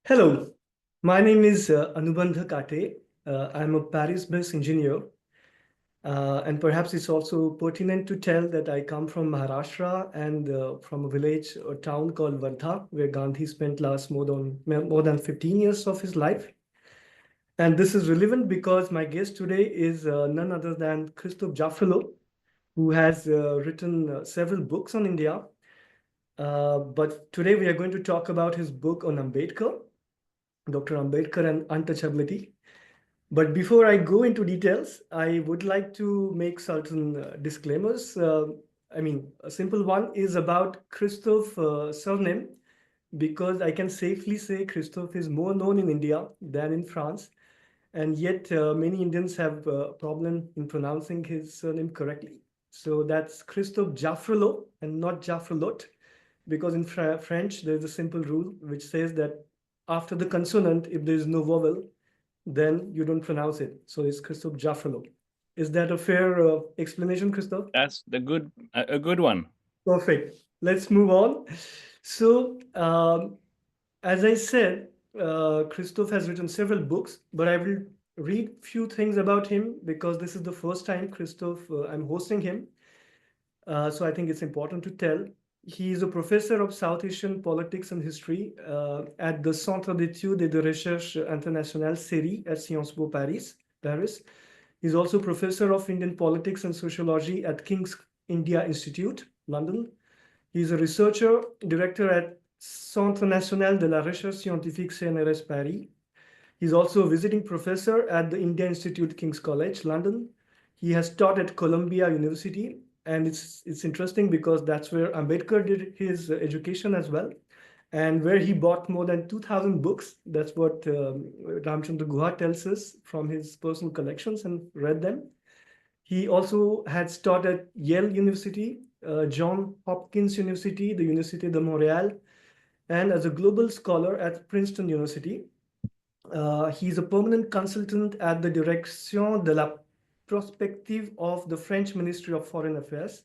Hello, my name is Anubandh KATÉ. I'm a Paris-based engineer, and perhaps it's also pertinent to tell that I come from Maharashtra and from a village or town called Wardha, where Gandhi spent last more than 15 years of his life. And this is relevant because my guest today is none other than Christophe JAFFRELOT, who has written several books on India. But today we are going to talk about his book on Ambedkar, Dr. Ambedkar and Untouchability. But before I go into details, I would like to make certain disclaimers. A simple one is about Christophe surname, because I can safely say Christophe is more known in India than in France, and yet many Indians have a problem in pronouncing his surname correctly. So that's Christophe JAFFRELOT and not JAFFRELOT, because in French there is a simple rule which says that after the consonant, if there is no vowel, then you don't pronounce it. So it's Christophe JAFFRELOT. Is that a fair explanation, Christophe? That's a good one. Perfect. Let's move on. So, as I said, Christophe has written several books, but I will read few things about him because this is the first time Christophe, I'm hosting him. So I think it's important to tell. He is a professor of South Asian politics and history at the Centre d'études et de recherche internationale CERI at Sciences Po Paris. He's also professor of Indian politics and sociology at King's India Institute, London. He's a researcher, director at Centre National de la Recherche Scientifique CNRS Paris. He's also a visiting professor at the India Institute, King's College, London. He has taught at Columbia University, and it's interesting because that's where Ambedkar did his education as well, and where he bought more than 2,000 books. That's what Ramchandra Guha tells us from his personal collections and read them. He also had taught at Yale University, John Hopkins University, the Université de Montréal, and as a global scholar at Princeton University. He's a permanent consultant at the Direction de la Prospective of the French Ministry of Foreign Affairs.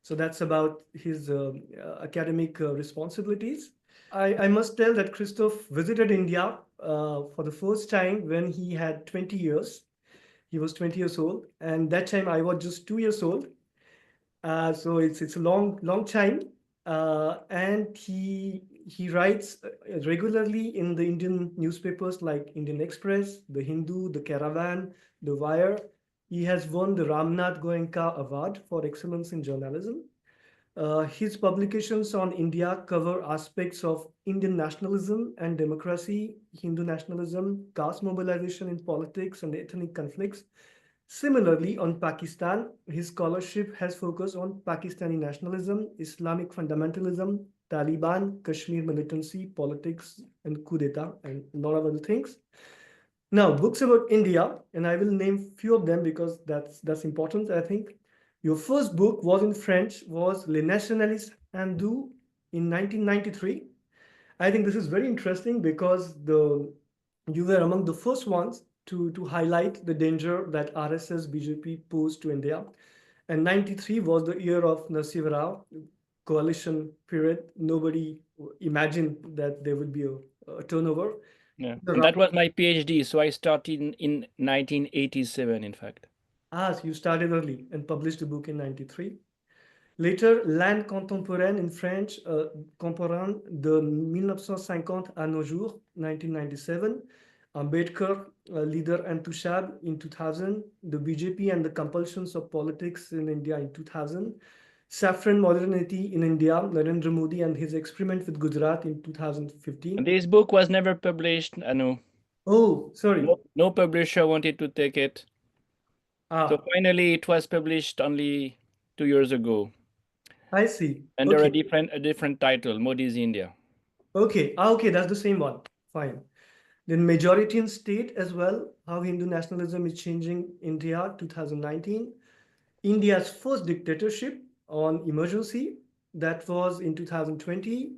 So that's about his academic responsibilities. I must tell that Christophe visited India for the first time when he had 20 years. He was 20 years old, and that time I was just 2 years old. So it's a long time, and he writes regularly in the Indian newspapers like Indian Express, The Hindu, The Caravan, The Wire. He has won the Ramnath Goenka Award for excellence in journalism. His publications on India cover aspects of Indian nationalism and democracy, Hindu nationalism, caste mobilization in politics, and ethnic conflicts. Similarly, on Pakistan, his scholarship has focused on Pakistani nationalism, Islamic fundamentalism, Taliban, Kashmir militancy, politics, and coup d'etat, and a lot of other things. Now, books about India, and I will name few of them because that's important, I think. Your first book was in French, was Les Nationalistes Hindous in 1993. I think this is very interesting because you were among the first ones to highlight the danger that RSS BJP posed to India. And 93 was the year of Narasimha Rao coalition period. Nobody imagined that there would be a turnover. Yeah, and that was my PhD. So I started in 1987, in fact. So you started early and published a book in 93. Later, L'Inde contemporaine in French, contemporain de 1950 à nos jours, 1997. Ambedkar, leader Untouchable in 2000. The BJP and the compulsions of politics in India in 2000. Saffron Modernity in India, Narendra Modi and his experiment with Gujarat in 2015. And this book was never published, Anu. Oh, sorry. No publisher wanted to take it. So finally, it was published only 2 years ago. I see. Under a different title, Modi's India. Okay. Okay, that's the same one. Fine. Then Majority in State as well, how Hindu nationalism is changing India, 2019. India's first dictatorship on emergency, that was in 2020.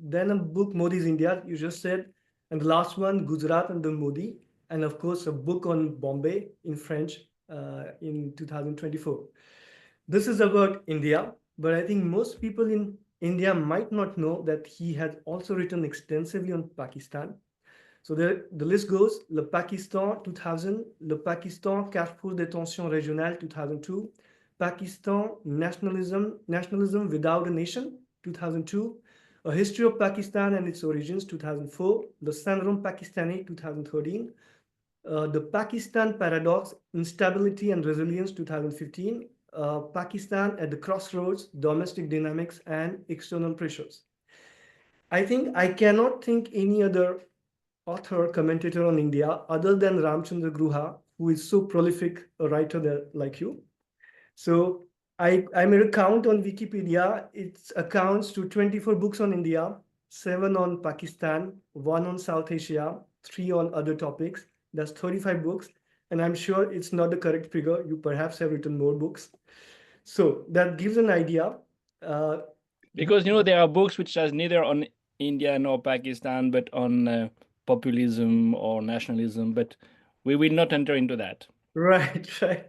Then a book, Modi's India, you just said, and the last one, Gujarat and the Modi, and of course a book on Bombay in French in 2024. This is about India, but I think most people in India might not know that he has also written extensively on Pakistan. So the list goes: Le Pakistan 2000, Le Pakistan Carrefour de tension régionale 2002, Pakistan Nationalism Without a Nation 2002, A History of Pakistan and Its Origins 2004, Le Syndrome Pakistani 2013, The Pakistan Paradox, Instability and Resilience 2015, Pakistan at the Crossroads, Domestic Dynamics and External Pressures. I think I cannot think any other author, commentator on India other than Ramchandra Gruha, who is so prolific a writer there, like you. So I made a count on Wikipedia. It accounts to 24 books on India, 7 on Pakistan, 1 on South Asia, 3 on other topics. That's 35 books. And I'm sure it's not the correct figure. You perhaps have written more books. So that gives an idea. Uh, Because there are books which are neither on India nor Pakistan, but on populism or nationalism. But we will not enter into that. Right, right.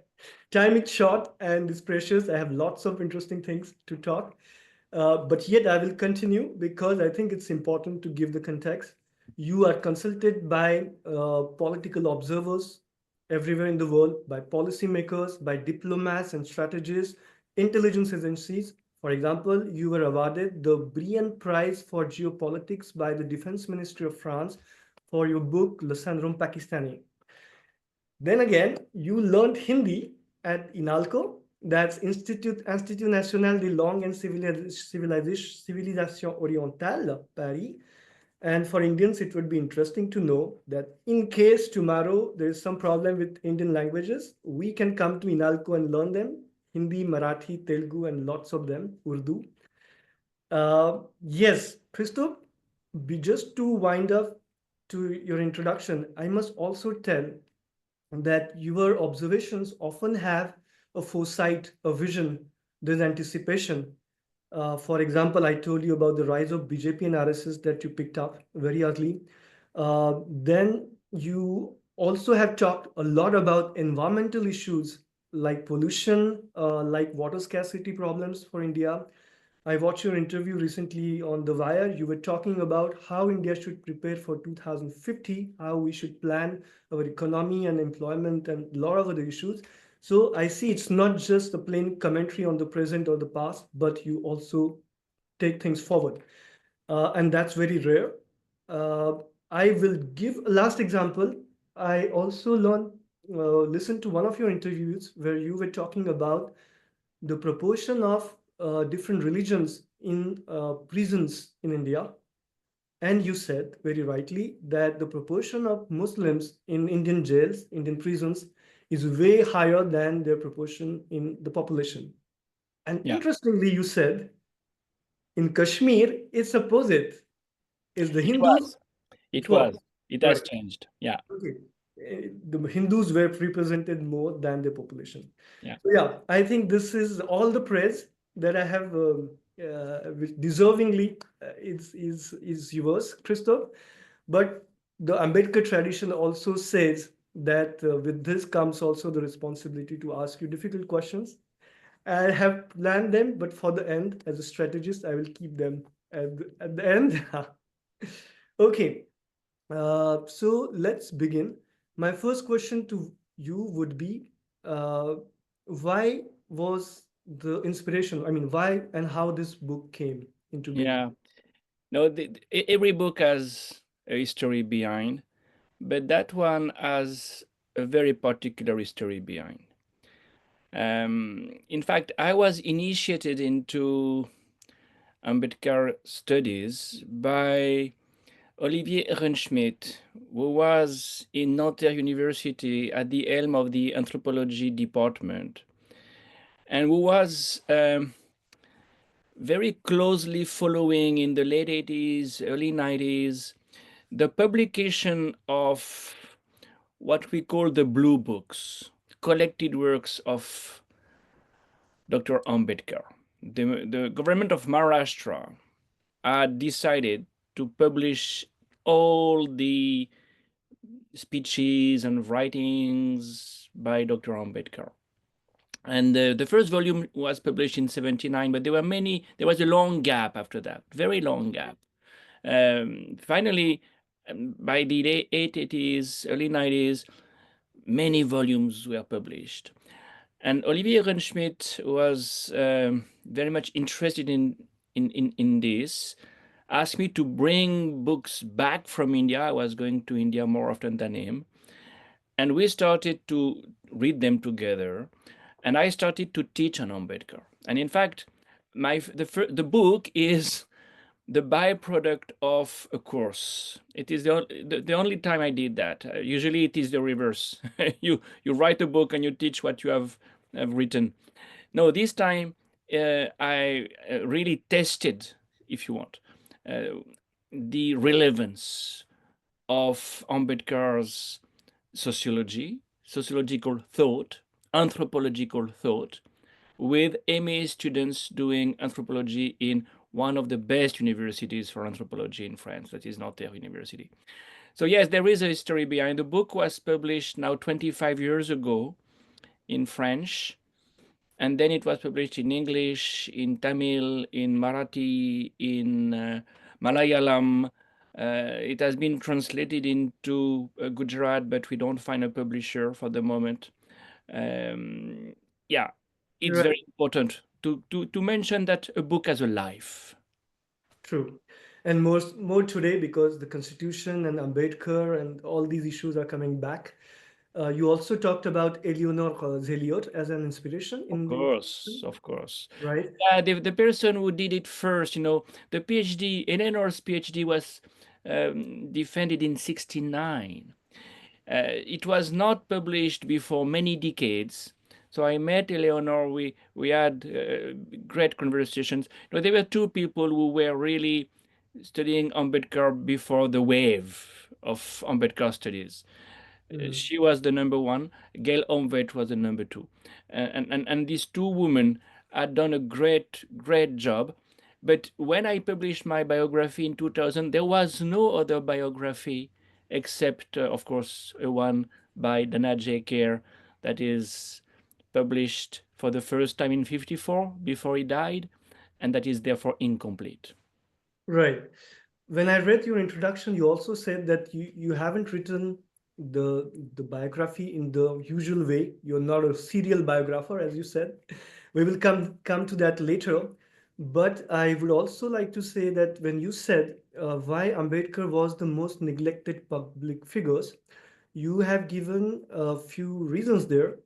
Time is short and it's precious. I have lots of interesting things to talk. But yet I will continue because I think it's important to give the context. You are consulted by political observers everywhere in the world, by policymakers, by diplomats and strategists, intelligence agencies. For example, you were awarded the Briand Prize for Geopolitics by the Defense Ministry of France for your book Le Syndrome Pakistani. Then again, you learned Hindi at INALCO, that's Institut National de Langue and Civilisation Orientale, Paris. And for Indians, it would be interesting to know that in case tomorrow there is some problem with Indian languages, we can come to INALCO and learn them: Hindi, Marathi, Telugu, and lots of them, Urdu. Yes, Christoph, just to wind up to your introduction, I must also tell that your observations often have a foresight, a vision, there's anticipation. For example, I told you about the rise of BJP and RSS that you picked up very early. Then you also have talked a lot about environmental issues like pollution, like water scarcity problems for India. I watched your interview recently on The Wire. You were talking about how India should prepare for 2050, how we should plan our economy and employment and a lot of other issues. So I see it's not just a plain commentary on the present or the past, but you also take things forward. And that's very rare. Uh, I will give a last example. I also listened to one of your interviews where you were talking about the proportion of different religions in prisons in India. And you said very rightly that the proportion of Muslims in Indian jails, Indian prisons, is way higher than their proportion in the population. And Yeah, interestingly, you said in Kashmir, it's opposite. Is the it Hindus? was. It It was. was. It has Right. changed. Yeah, Okay. The Hindus were represented more than the population. yeah. So yeah, I think this is all the praise that I have, which deservingly is yours, Christoph. But the Ambedkar tradition also says that with this comes also the responsibility to ask you difficult questions. I have planned them, but for the end, as a strategist, I will keep them at the end. Okay, so let's begin. My first question to you would be, uh, why was the inspiration? I mean, why and how this book came into being? Yeah. No, every book has a history behind, but that one has a very particular history behind. In fact, I was initiated into Ambedkar studies by Olivier Ehrenschmidt, who was in Nanterre University at the helm of the anthropology department, and who was very closely following in the late 80s, early 90s, the publication of what we call the Blue Books, collected works of Dr. Ambedkar. The government of Maharashtra had decided to publish all the speeches and writings by Dr. Ambedkar. And the first volume was published in 79, but there was a long gap after that, very long gap. Finally, by the late 80s, early 90s, many volumes were published. And Olivier Rundschmidt was very much interested in this, asked me to bring books back from India. I was going to India more often than him. And we started to read them together. And I started to teach on Ambedkar. And in fact, the book is the byproduct of a course. It is the only time I did that. Usually it is the reverse. You write a book and you teach what you have written. No, this time I really tested, if you want, uh, the relevance of Ambedkar's sociology, sociological thought, anthropological thought, with MA students doing anthropology in one of the best universities for anthropology in France, that is Nanterre University. So yes, there is a history behind. The book was published now 25 years ago in French, and then it was published in English, in Tamil, in Marathi, in Malayalam. It has been translated into Gujarat, but we don't find a publisher for the moment. Um, yeah, it's Right. very important to mention that a book has a life. True. And more today because the Constitution and Ambedkar and all these issues are coming back. You also talked about Eleanor Zeliot as an inspiration Of in the course, introduction, of course. right? Yeah, the person who did it first, the PhD, Eleanor's PhD was defended in 69. It was not published before many decades. So I met Eleanor. We had great conversations. There were two people who were really studying Ambedkar before the wave of Ambedkar studies. Mm. She was the number one. Gail Omvet was the number two. And these two women had done a great job. But when I published my biography in 2000, there was no other biography except, of course, a one by Dana J. Kerr that is published for the first time in 54 before he died, and that is therefore incomplete. Right. When I read your introduction, you also said that you haven't written the biography in the usual way. You're not a serial biographer, as you said. We will come to that later. But I would also like to say that when you said why Ambedkar was the most neglected public figures, you have given a few reasons there.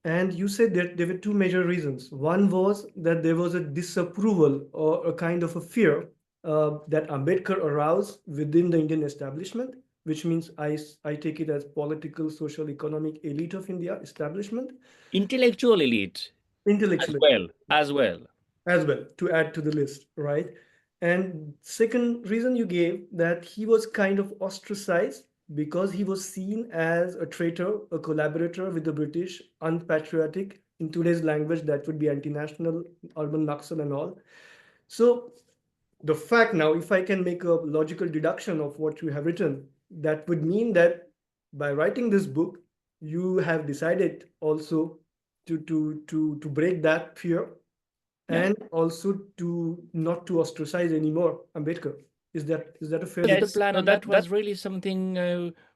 And you said that there were two major reasons. One was that there was a disapproval or a kind of a fear that Ambedkar aroused within the Indian establishment, which means I take it as political, social, economic elite of India establishment, Intellectual elite as intellectual well, as well. as well, to add to the list, right? And second reason you gave that he was kind of ostracized because he was seen as a traitor, a collaborator with the British, unpatriotic. In today's language, that would be anti-national, urban Naxal and all. So the fact now, if I can make a logical deduction of what you have written, that would mean that by writing this book, you have decided also to break that fear Yeah. and also to not to ostracize anymore Ambedkar. Is that a fair Was the deduction? plan, and that was really something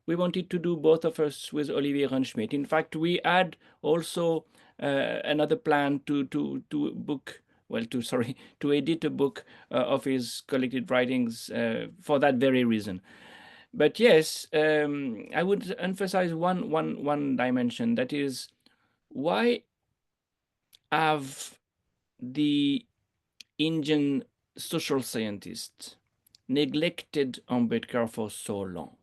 we wanted to do, both of us, with Olivier Rundschmidt. In fact, we had also another plan to book, well, to sorry, to edit a book of his collected writings for that very reason. But yes, I would emphasize one dimension, that is, why have the Indian social scientists neglected Ambedkar for so long?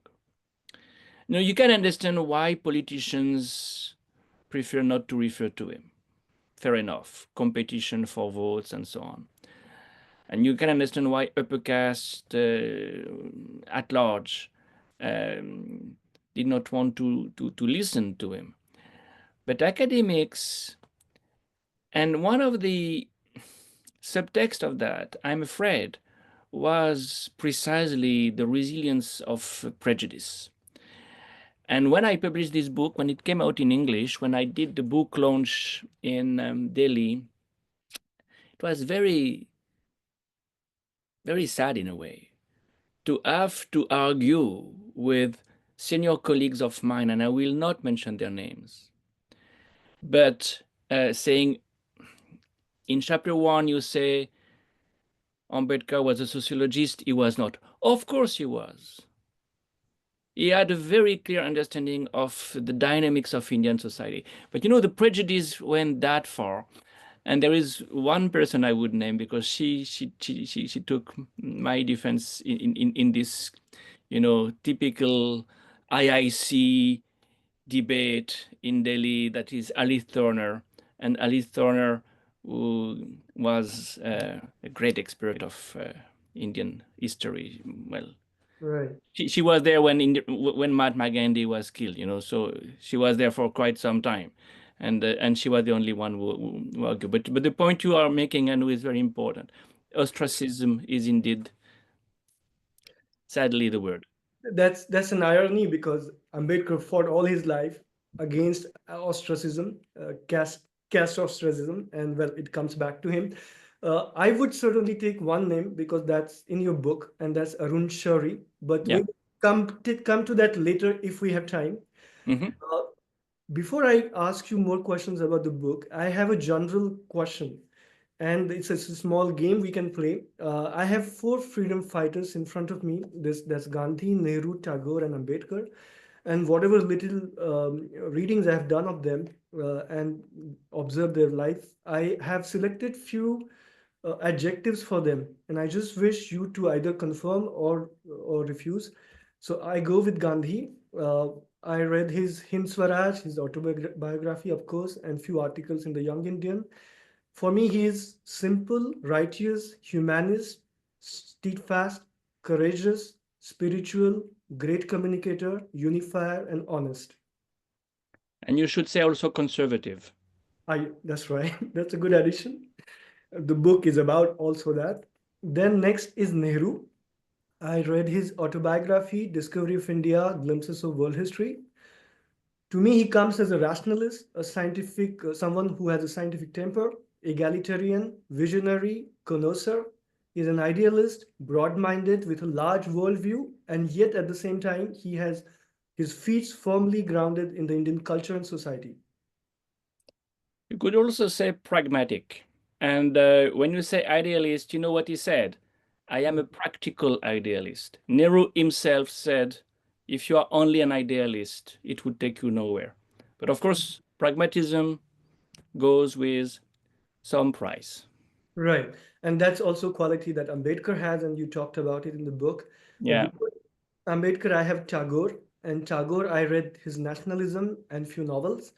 You can understand why politicians prefer not to refer to him. Fair enough. Competition for votes and so on. And you can understand why upper caste at large um, did not want to listen to him. But academics, and one of the subtext of that, I'm afraid, was precisely the resilience of prejudice. And when I published this book, when it came out in English, when I did the book launch in Delhi, it was very, very sad in a way to have to argue with senior colleagues of mine, and I will not mention their names, but saying in chapter one, you say Ambedkar was a sociologist. He was not. Of course he was. He had a very clear understanding of the dynamics of Indian society. But you know, the prejudice went that far. And there is one person I would name because she took my defense in this, you know, typical IIC debate in Delhi, that is Alice Turner. And Alice Turner, who was a great expert of Indian history. Well, Right. she was there when Mahatma Gandhi was killed, you know, so she was there for quite some time. And she was the only one who argued. But the point you are making, and is very important. Ostracism is indeed, sadly, the word. That's an irony because Ambedkar fought all his life against ostracism, caste ostracism, and well, it comes back to him. I would certainly take one name because that's in your book, and that's Arun Shourie. But Yeah. we'll come to that later if we have time. Hmm. Uh, Before I ask you more questions about the book, I have a general question, and it's a small game we can play. I have four freedom fighters in front of me. That's Gandhi, Nehru, Tagore, and Ambedkar, and whatever little readings I have done of them and observed their life, I have selected few adjectives for them, and I just wish you to either confirm or refuse. So I go with Gandhi. I read his Hind Swaraj, his autobiography, of course, and few articles in the Young Indian. For me, he is simple, righteous, humanist, steadfast, courageous, spiritual, great communicator, unifier, and honest. And you should say also conservative. That's right. That's a good addition. The book is about also that. Then next is Nehru. I read his autobiography, Discovery of India, Glimpses of World History. To me, he comes as a rationalist, a scientific, someone who has a scientific temper, egalitarian, visionary, connoisseur. He's an idealist, broad-minded, with a large worldview, and yet at the same time, he has his feet firmly grounded in the Indian culture and society. You could also say pragmatic. And when you say idealist, you know what he said? I am a practical idealist. Nehru himself said, if you are only an idealist, it would take you nowhere. But of course, pragmatism goes with some price. Right. And that's also quality that Ambedkar has, and you talked about it in the book. Yeah. Before Ambedkar, I have Tagore, and Tagore, I read his nationalism and few novels.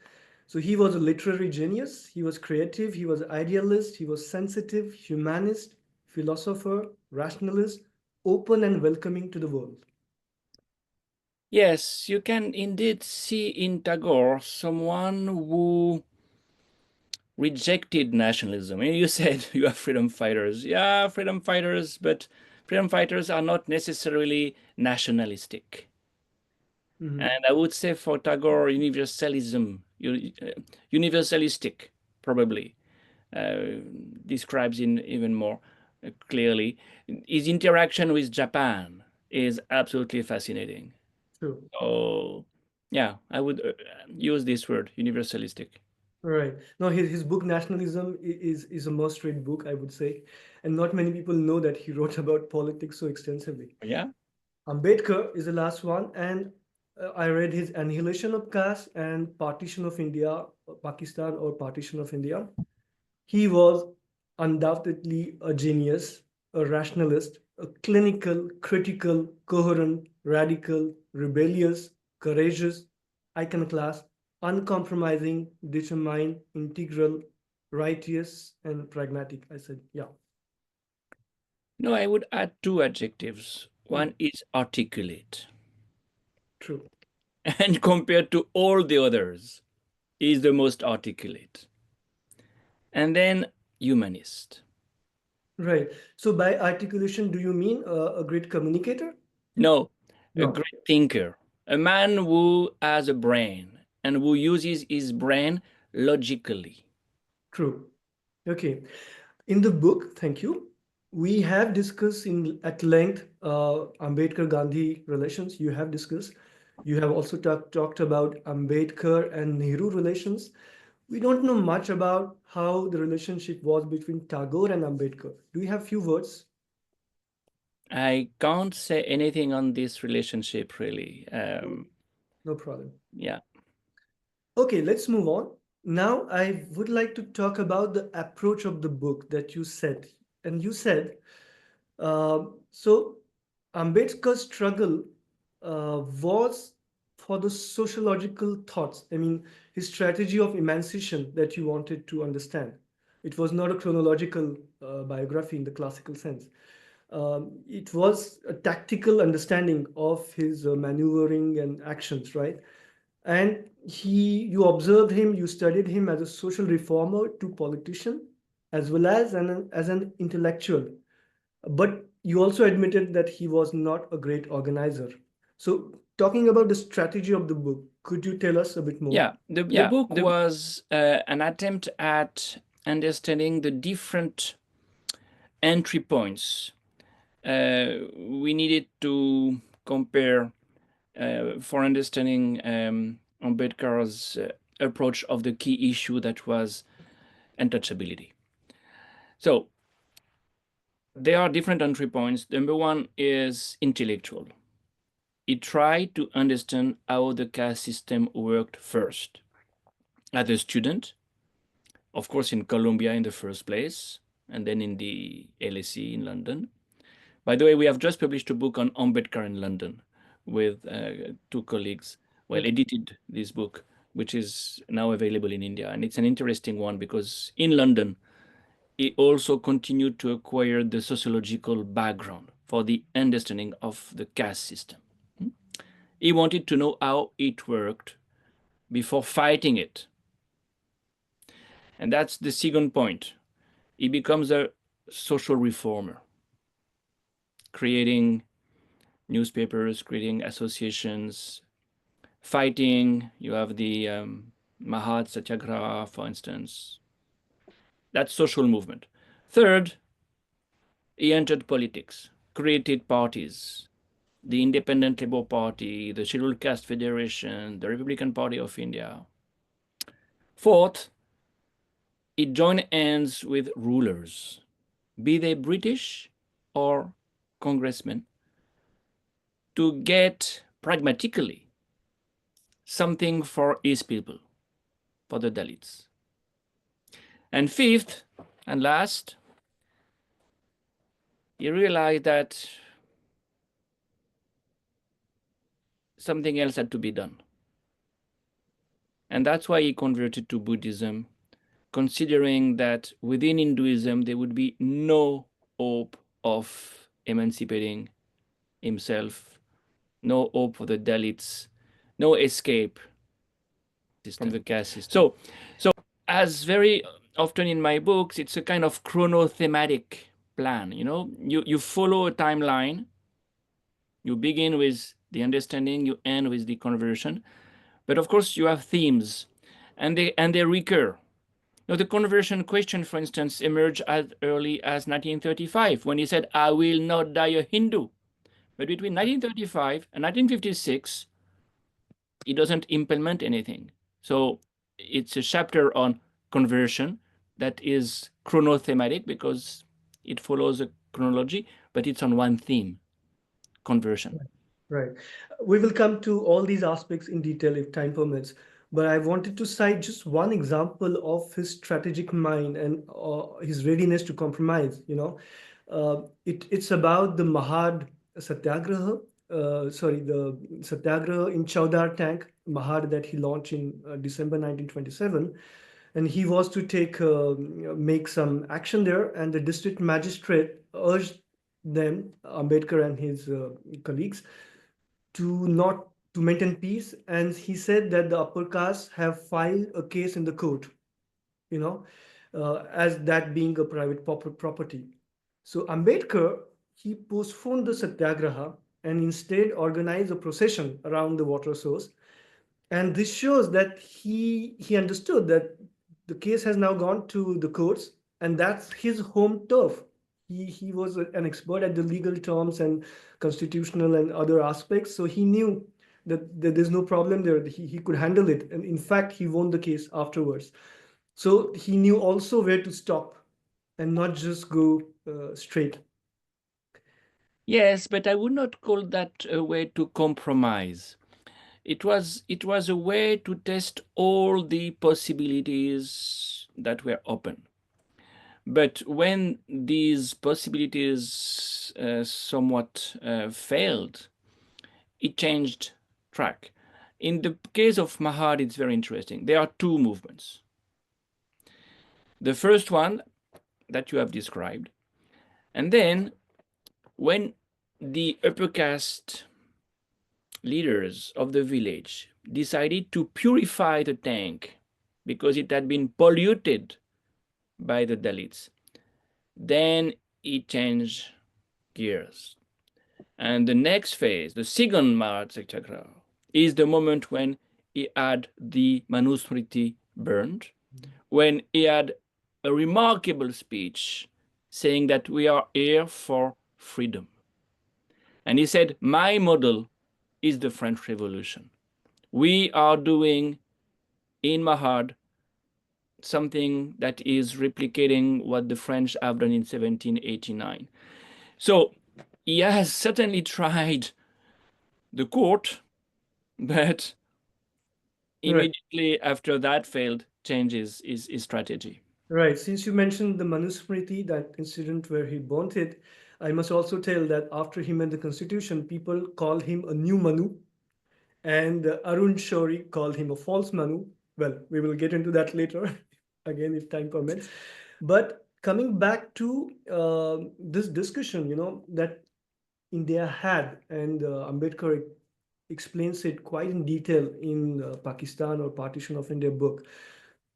So he was a literary genius, he was creative, he was idealist, he was sensitive, humanist, philosopher, rationalist, open and welcoming to the world. Yes, you can indeed see in Tagore someone who rejected nationalism. And you said you are freedom fighters. Yeah, freedom fighters, but freedom fighters are not necessarily nationalistic. Mhm. And I would say for Tagore, universalism, universalistic, probably, uh, describes in even more clearly. His interaction with Japan is absolutely fascinating. True. So, yeah, I would use this word, universalistic. Right. No, his book Nationalism is a must-read book, I would say. And not many people know that he wrote about politics so extensively. Yeah. Ambedkar is the last one, and I read his Annihilation of Caste and Partition of India, Pakistan or Partition of India. He was undoubtedly a genius, a rationalist, a clinical, critical, coherent, radical, rebellious, courageous, iconoclast, uncompromising, determined, integral, righteous, and pragmatic. I said, yeah, No, I would add two adjectives. hmm, One is articulate, true. and compared to all the others, is the most articulate. And then humanist. Right. So by articulation, do you mean a great communicator? No, a No. great thinker. A man who has a brain and who uses his brain logically. True. Okay. In the book, thank you, we have discussed in at length Ambedkar-Gandhi relations. You have discussed. You have also talked about Ambedkar and Nehru relations. We don't know much about how the relationship was between Tagore and Ambedkar. Do you have few words? I can't say anything on this relationship really. No problem. Yeah. Okay, let's move on. Now, I would like to talk about the approach of the book that you said. And you said, so Ambedkar's struggle was for the sociological thoughts. I mean, his strategy of emancipation that you wanted to understand. It was not a chronological biography in the classical sense. It was a tactical understanding of his maneuvering and actions, right? And you observed him, you studied him as a social reformer to politician, as well as an intellectual. But you also admitted that he was not a great organizer. So, talking about the strategy of the book, could you tell us a bit more? Yeah, the book was an attempt at understanding the different entry points we needed to compare for understanding Ambedkar's approach of the key issue that was untouchability. So there are different entry points. Number one is intellectual. He tried to understand how the caste system worked first. As a student, of course, in Columbia in the first place, and then in the LSE in London. By the way, we have just published a book on Ambedkar in London with two colleagues. Well, edited this book, which is now available in India. And it's an interesting one because in London, he also continued to acquire the sociological background for the understanding of the caste system. He wanted to know how it worked before fighting it. And that's the second point. He becomes a social reformer, creating newspapers, creating associations, fighting. You have the Mahat Satyagraha, for instance. That's social movement. Third, he entered politics, created parties, the Independent Labour Party, the Scheduled Caste Federation, the Republican Party of India. Fourth, he joined hands with rulers, be they British or congressmen, to get pragmatically something for his people, for the Dalits. And fifth and last, he realized that something else had to be done. And that's why he converted to Buddhism, considering that within Hinduism there would be no hope of emancipating himself, no hope for the Dalits, no escape from the caste system. So as very often in my books, it's a kind of chronothematic plan. You follow a timeline. You begin with the understanding, you end with the conversion. But of course, you have themes, and they recur. Now, the conversion question, for instance, emerged as early as 1935 when he said, "I will not die a Hindu." But between 1935 and 1956, he doesn't implement anything. So it's a chapter on conversion that is chronothematic because it follows a chronology, but it's on one theme, conversion. Right. We will come to all these aspects in detail if time permits. But I wanted to cite just one example of his strategic mind and his readiness to compromise. It's about the Mahad Satyagraha. The Satyagraha in Chowdar Tank, Mahad, that he launched in December 1927. And he was to make some action there. And the district magistrate urged them, Ambedkar and his colleagues, to maintain peace, and he said that the upper castes have filed a case in the court, you know as that being a private property. So Ambedkar, he postponed the satyagraha and instead organize a procession around the water source. And this shows that he understood that the case has now gone to the courts, and that's his home turf. He was an expert at the legal terms and constitutional and other aspects, so he knew that there's no problem there. He could handle it, and in fact, he won the case afterwards. So he knew also where to stop and not just go straight. Yes, but I would not call that a way to compromise. It was a way to test all the possibilities that were open. But when these possibilities somewhat failed, it changed track. In the case of Mahad, it's very interesting. There are two movements. The first one that you have described, and then when the upper caste leaders of the village decided to purify the tank because it had been polluted by the Dalits, then it changed gears. And the next phase, the second Marat Chakra, is the moment when he had the Manusmriti burned, when he had a remarkable speech saying that we are here for freedom. And he said, my model is the French Revolution. We are doing in Mahad something that is replicating what the French have done in 1789. So he has certainly tried the court, but Right. immediately after that failed, changes his strategy. Right. Since you mentioned the Manusmriti, that incident where he burnt it, I must also tell that after he made the constitution, people call him a new Manu, and Arun Shourie called him a false Manu. Well, we will get into that later, again, if time permits. But coming back to this discussion, that India had, and Ambedkar explains it quite in detail in Pakistan or Partition of India book.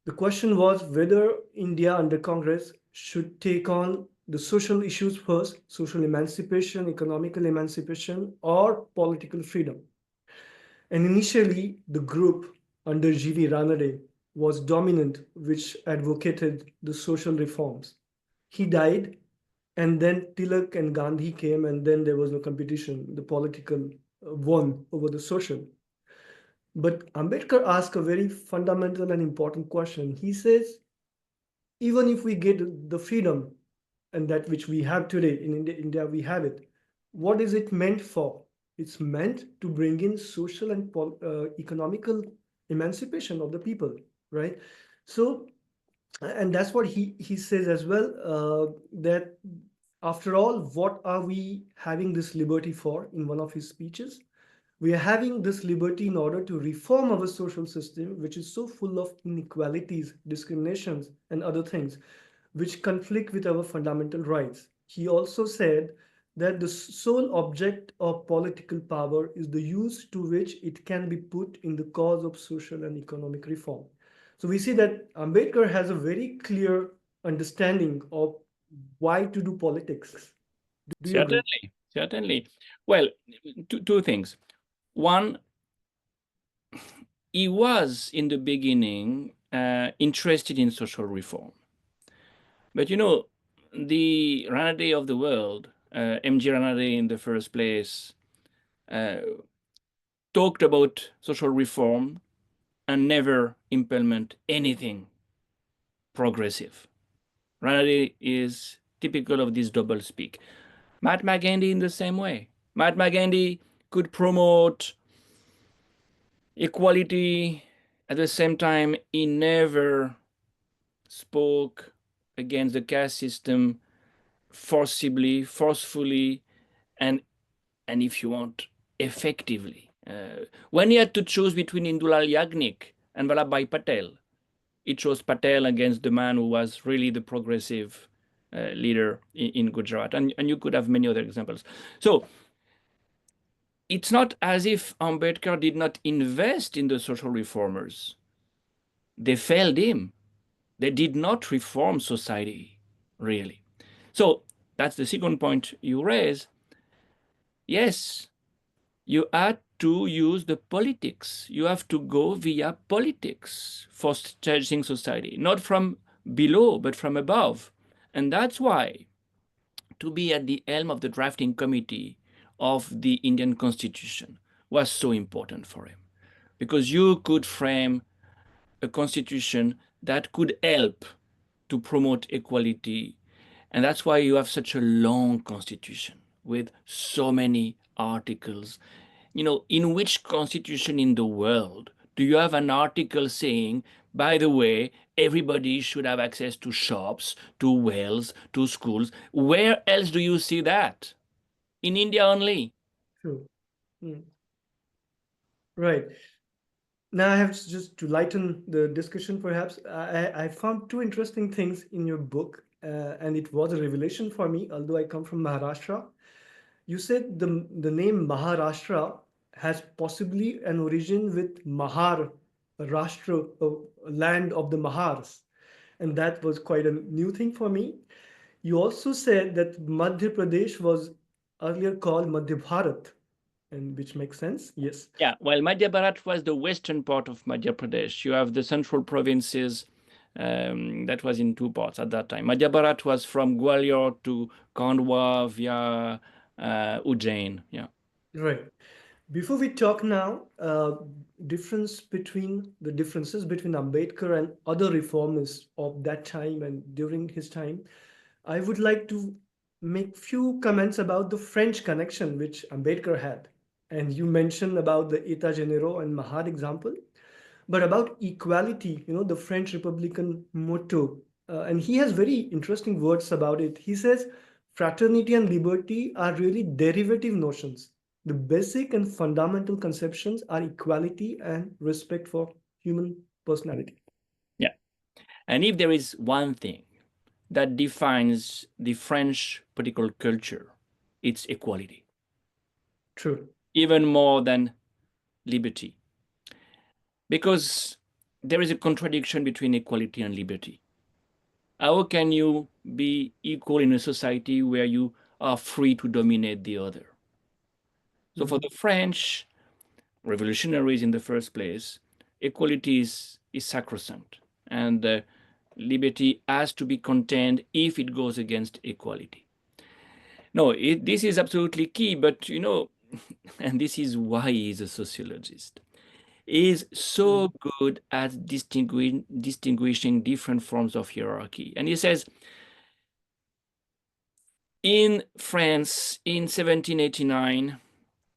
The question was whether India under Congress should take on the social issues first, social emancipation, economical emancipation, or political freedom. And initially, the group under G.V. Ranade was dominant, which advocated the social reforms. He died, and then Tilak and Gandhi came, and then there was no competition. The political won over the social. But Ambedkar asked a very fundamental and important question. He says, even if we get the freedom and that which we have today in India we have it, what is it meant for? It's meant to bring in social and economical emancipation of the people, right? So, and that's what he says as well, that after all, what are we having this liberty for in one of his speeches? We are having this liberty in order to reform our social system, which is so full of inequalities, discriminations, and other things, which conflict with our fundamental rights. He also said that the sole object of political power is the use to which it can be put in the cause of social and economic reform. So we see that Ambedkar has a very clear understanding of why to do politics. Do you agree? Certainly, certainly. Well, two things. One, he was in the beginning interested in social reform. But the Ranade of the world, MG Ranade in the first place, uh, talked about social reform and never implement anything progressive. Ranade is typical of this double speak. Mahatma Gandhi in the same way. Mahatma Gandhi could promote equality. At the same time, he never spoke against the caste system forcefully, and if you want, effectively. When he had to choose between Indulal Yagnik and Vallabhbhai Patel, he chose Patel against the man who was really the progressive leader in Gujarat. And you could have many other examples. So it's not as if Ambedkar did not invest in the social reformers. They failed him. They did not reform society, really. So that's the second point you raise. Yes, you had to use the politics. You have to go via politics for changing society, not from below, but from above. And that's why to be at the helm of the drafting committee of the Indian Constitution was so important for him, because you could frame a constitution that could help to promote equality. And that's why you have such a long constitution with so many articles. In which constitution in the world do you have an article saying, by the way, everybody should have access to shops, to wells, to schools? Where else do you see that? In India only. True. Mm. Right. Now I have just to lighten the discussion, perhaps. I found two interesting things in your book, and it was a revelation for me, although I come from Maharashtra. You said the name Maharashtra has possibly an origin with Mahar, Rashtra, land of the Mahars, and that was quite a new thing for me. You also said that Madhya Pradesh was earlier called Madhya Bharat, and which makes sense. Yes. Yeah, well, Madhya Bharat was the western part of Madhya Pradesh. You have the central provinces. That was in two parts at that time. Madhya Bharat was from Gwalior to Khandwa via Ujjain. Yeah. Right. Before we talk now, differences between Ambedkar and other reformists of that time and during his time, I would like to make few comments about the French connection which Ambedkar had. And you mentioned about the État généraux and Mahar example, but about equality, the French Republican motto. And he has very interesting words about it. He says, fraternity and liberty are really derivative notions. The basic and fundamental conceptions are equality and respect for human personality. Yeah. And if there is one thing that defines the French political culture, it's equality, True. even more than liberty. Because there is a contradiction between equality and liberty. How can you be equal in a society where you are free to dominate the other? So for the French revolutionaries in the first place, equality is sacrosanct, and liberty has to be contained if it goes against equality. No, this is absolutely key, but and this is why he's a sociologist, is so Mhm. good at distinguishing different forms of hierarchy. And he says, in France in 1789,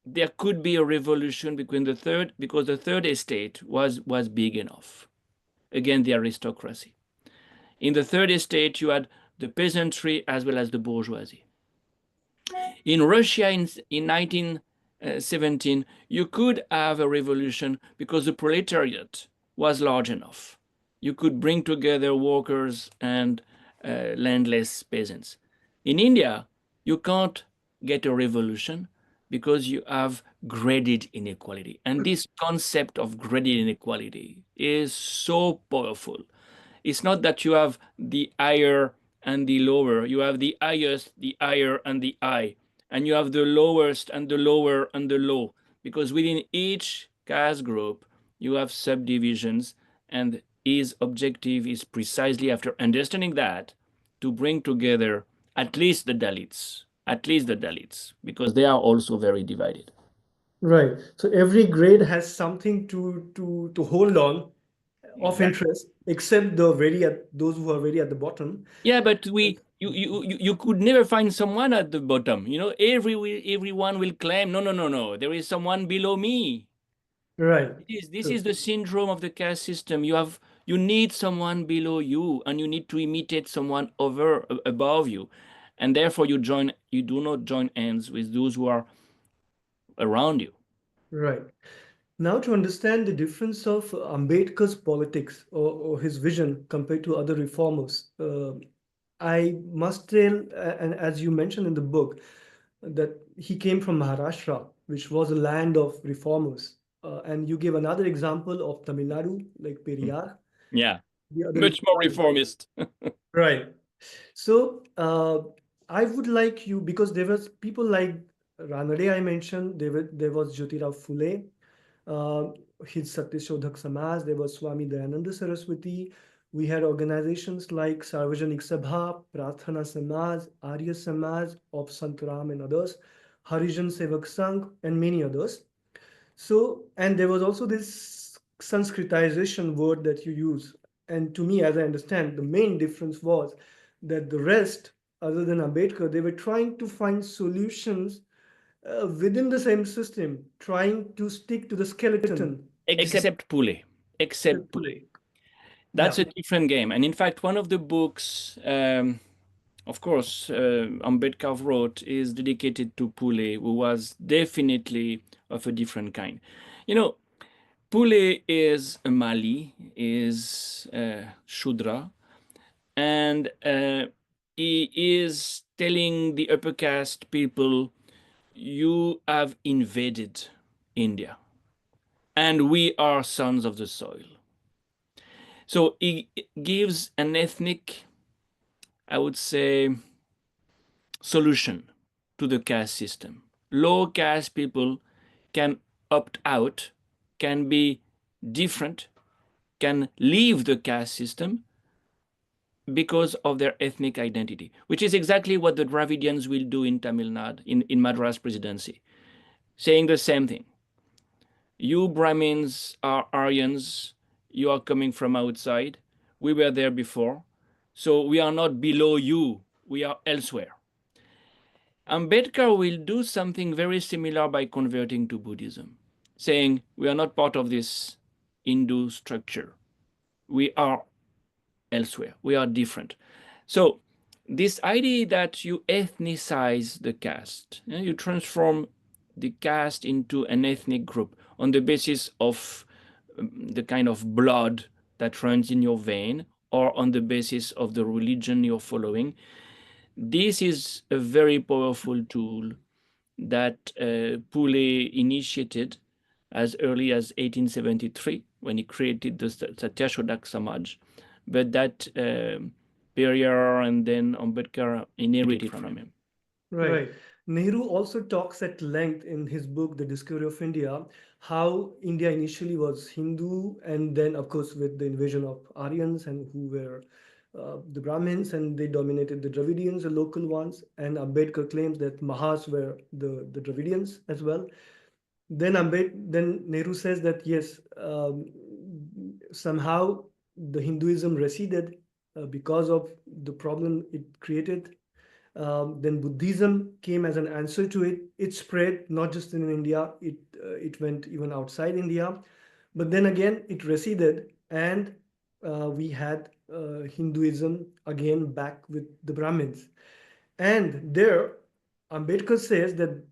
there could be a revolution because the third estate was big enough. Again, the aristocracy. In the third estate, you had the peasantry as well as the bourgeoisie. In Russia in 1917, you could have a revolution because the proletariat was large enough. You could bring together workers and landless peasants. In India, you can't get a revolution because you have graded inequality. And this concept of graded inequality is so powerful. It's not that you have the higher and the lower. You have the highest, the higher, and the high. And you have the lowest and the lower and the low. Because within each caste group, you have subdivisions. And his objective is precisely after understanding that to bring together at least the Dalits, because they are also very divided. Right. So every grade has something to hold on of Exactly. interest, except those who are very at the bottom. Yeah, but you could never find someone at the bottom. Everyone will claim, no, no, no, no, there is someone below me. Right. This True. is the syndrome of the caste system. You need someone below you, and you need to imitate someone above you, and therefore you do not join hands with those who are around you. Right. Now, to understand the difference of Ambedkar's politics or his vision compared to other reformers, I must tell, and as you mentioned in the book, that he came from Maharashtra, which was a land of reformers. And you give another example of Tamil Nadu, like Periyar, Yeah, the other much more reformers. reformist. Right. So I would like you, because there was people like Ranade I mentioned, there was Jyotirao Phule, uh, his Satyashodhak Samaj, there was Swami Dayananda Saraswati. We had organizations like Sarvajanik Sabha, Prarthana Samaj, Arya Samaj of Santaram and others, Harijan Sevak Sangh, and many others. So, and there was also this Sanskritization word that you use. And to me, as I understand, the main difference was that the rest, other than Ambedkar, they were trying to find solutions within the same system, trying to stick to the skeleton. Except Pule. Except Pule. That's Yeah, a different game. And in fact, one of the books, of course, Ambedkar wrote is dedicated to Pule, who was definitely of a different kind. You know, Pule is a Mali, is Shudra, and he is telling the upper caste people, you have invaded India, and we are sons of the soil. So he gives an ethnic, I would say, solution to the caste system. Low caste people can opt out, can be different, can leave the caste system because of their ethnic identity, which is exactly what the Dravidians will do in Tamil Nadu, in Madras presidency, saying the same thing. You Brahmins are Aryans, you are coming from outside, we were there before, so we are not below you, we are elsewhere. Ambedkar will do something very similar by converting to Buddhism, saying we are not part of this Hindu structure. We are elsewhere. We are different. So this idea that you ethnicize the caste, you transform the caste into an ethnic group on the basis of the kind of blood that runs in your vein or on the basis of the religion you're following, this is a very powerful tool that Pule initiated as early as 1873 when he created the Satyashodak Samaj, but that Periyar and then Ambedkar inherited from him. right. Nehru also talks at length in his book, The Discovery of India, how India initially was Hindu, and then, of course, with the invasion of Aryans and who were the Brahmins, and they dominated the Dravidians, the local ones. And Ambedkar claims that Mahas were the Dravidians as well. Then Nehru says that yes, somehow the Hinduism receded because of the problem it created. Then Buddhism came as an answer to it. It spread not just in India, it went even outside India. But then again, it receded, and we had Hinduism again back with the Brahmins. And there, Ambedkar says that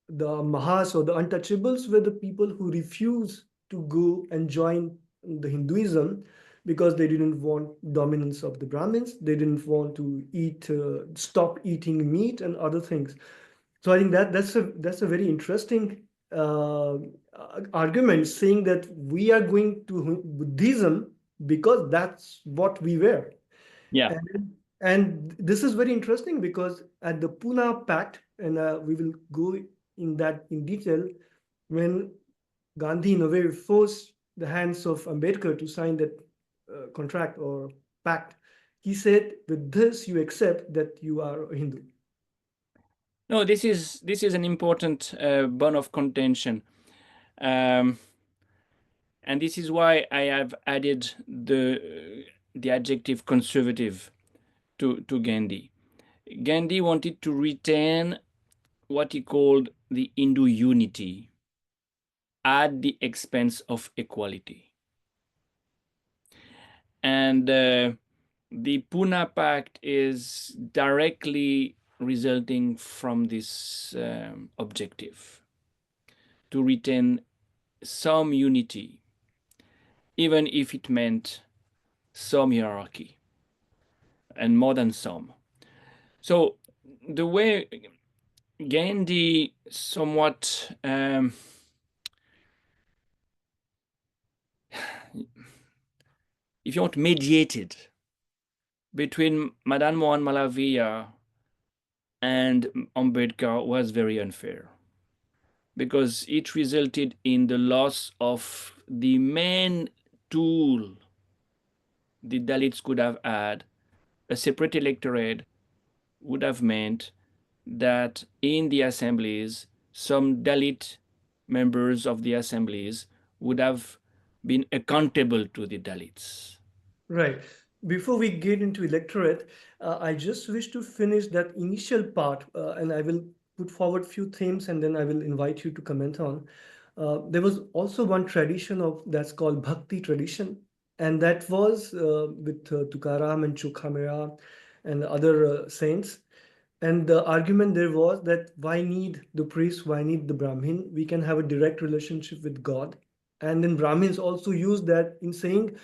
the Mahas or the untouchables were the people who refused to go and join the Hinduism because they didn't want dominance of the Brahmins. They didn't want to stop eating meat and other things. So I think that's a very interesting uh, argument, saying that we are going to Buddhism because that's what we were. Yeah. And this is very interesting because at the Pune Pact, and we will go in that in detail, when Gandhi in a way forced the hands of Ambedkar to sign that contract or pact, he said, with this you accept that you are a Hindu. No, this is an important bone of contention, um, and this is why I have added the adjective conservative to Gandhi. Gandhi wanted to retain what he called the Hindu unity at the expense of equality. And the Pune Pact is directly resulting from this objective to retain some unity, even if it meant some hierarchy and more than some. So the way Gandhi somewhat if you want, mediated between Madan Mohan Malaviya And Ambedkar was very unfair because it resulted in the loss of the main tool the Dalits could have had. A separate electorate would have meant that in the assemblies, some Dalit members of the assemblies would have been accountable to the Dalits. Right. Before we get into electorate, I just wish to finish that initial part, and I will put forward few themes, and then I will invite you to comment on. There was also one tradition of that's called Bhakti tradition, and that was with Tukaram and Chokhamira and other saints. And the argument there was that why need the priest, why need the Brahmin? We can have a direct relationship with God. And then Brahmins also use that in saying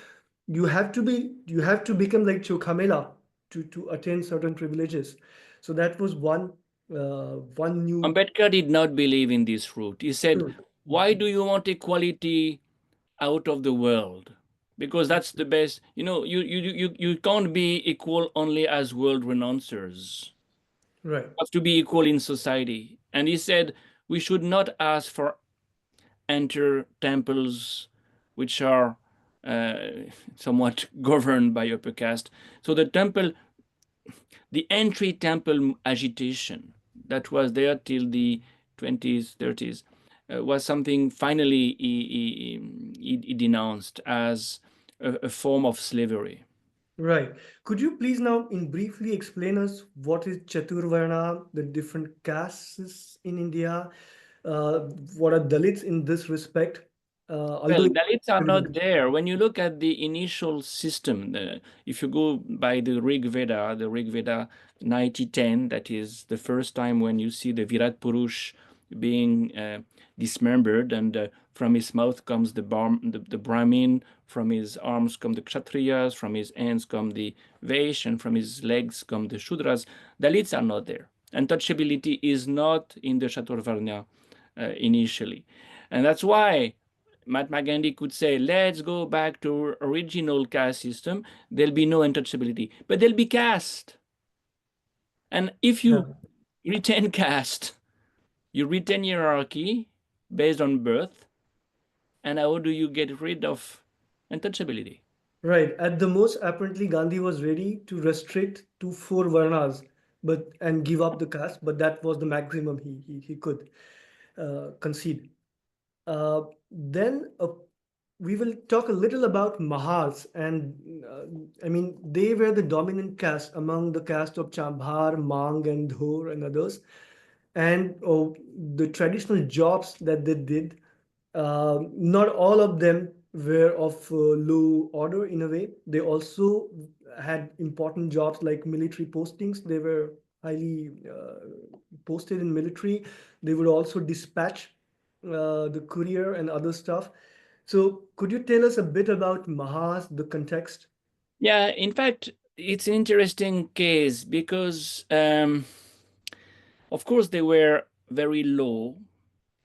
you have to become like Chokhamela to attain certain privileges. So that was one new Ambedkar did not believe in this route. He said, truth. why do you want equality out of the world? Because that's the best. You can't be equal only as world renouncers. Right. You have to be equal in society. And he said, we should not ask for enter temples which are uh, somewhat governed by upper caste. So the entry temple agitation that was there till the 20s, 30s, was something finally he denounced as a form of slavery. Right. Could you please now in briefly explain us what is Chaturvarna, the different castes in India, uh, what are Dalits in this respect? Well, Although Dalits are not there. When you look at the initial system, if you go by the Rig Veda 90:10, that is the first time when you see the Virat Purush being dismembered, and from his mouth comes the Brahmin, from his arms come the Kshatriyas, from his hands come the Vaish, and from his legs come the Shudras. Dalits are not there. Untouchability is not in the Chaturvarna initially. And that's why Mahatma Gandhi could say, let's go back to original caste system. There'll be no untouchability, but there'll be caste. And if yeah. you retain caste, you retain hierarchy based on birth. And how do you get rid of untouchability? Right. At the most, apparently Gandhi was ready to restrict to four varnas, but and give up the caste, but that was the maximum he could concede. Then we will talk a little about Mahars, and I mean they were the dominant caste among the caste of Chambhar, Mang, and Dhor, and others. And the traditional jobs that they did, not all of them were of low order in a way. They also had important jobs like military postings. They were highly posted in military. They would also dispatch the courier and other stuff. So, could you tell us a bit about Mahas, the context? Yeah, in fact, it's an interesting case because, of course, they were very low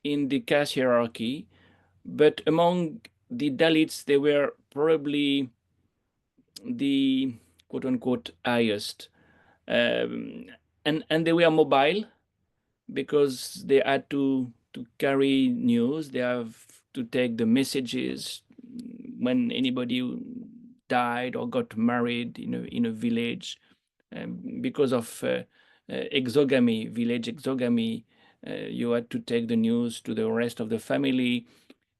in the caste hierarchy, but among the Dalits, they were probably the quote unquote highest. Um, and they were mobile because they had to carry news. They have to take the messages when anybody died or got married in a village, because of exogamy, village exogamy. You had to take the news to the rest of the family,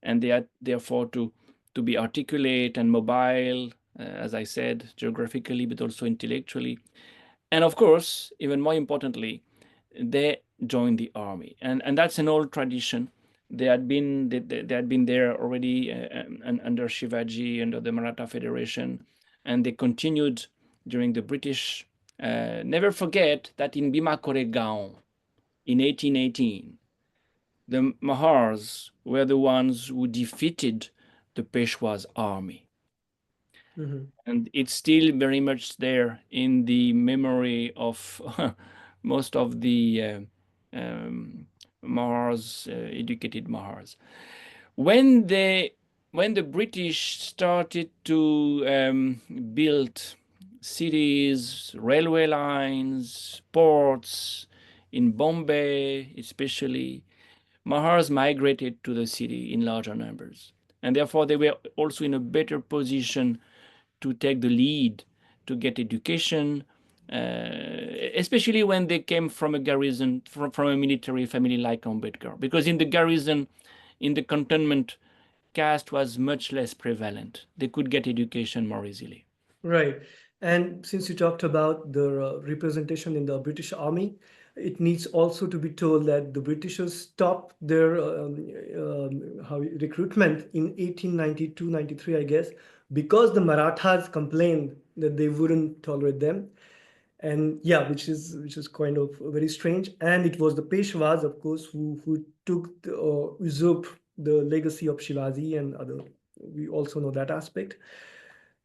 and they had therefore to be articulate and mobile, as I said, geographically but also intellectually. And of course, even more importantly, they joined the army, and that's an old tradition. They had been there already, under Shivaji, under the Maratha Federation, and they continued during the British. Never forget that in Bhima Koregaon in 1818, the Mahars were the ones who defeated the Peshwa's army. Mhm. And it's still very much there in the memory of most of the Mahars, educated Mahars. When they when the British started to build cities, railway lines, ports, in Bombay especially, Mahars migrated to the city in larger numbers. And therefore, they were also in a better position to take the lead, to get education, especially when they came from a garrison, from a military family like Ambedkar. Because in the garrison, in the cantonment, caste was much less prevalent. They could get education more easily. Right. And since you talked about the representation in the British Army, it needs also to be told that the Britishers stopped their recruitment in 1892-93, I guess, because the Marathas complained that they wouldn't tolerate them. And yeah, which is kind of very strange. And it was the Peshwas, of course, who took usurped the legacy of Shivaji and other. We also know that aspect.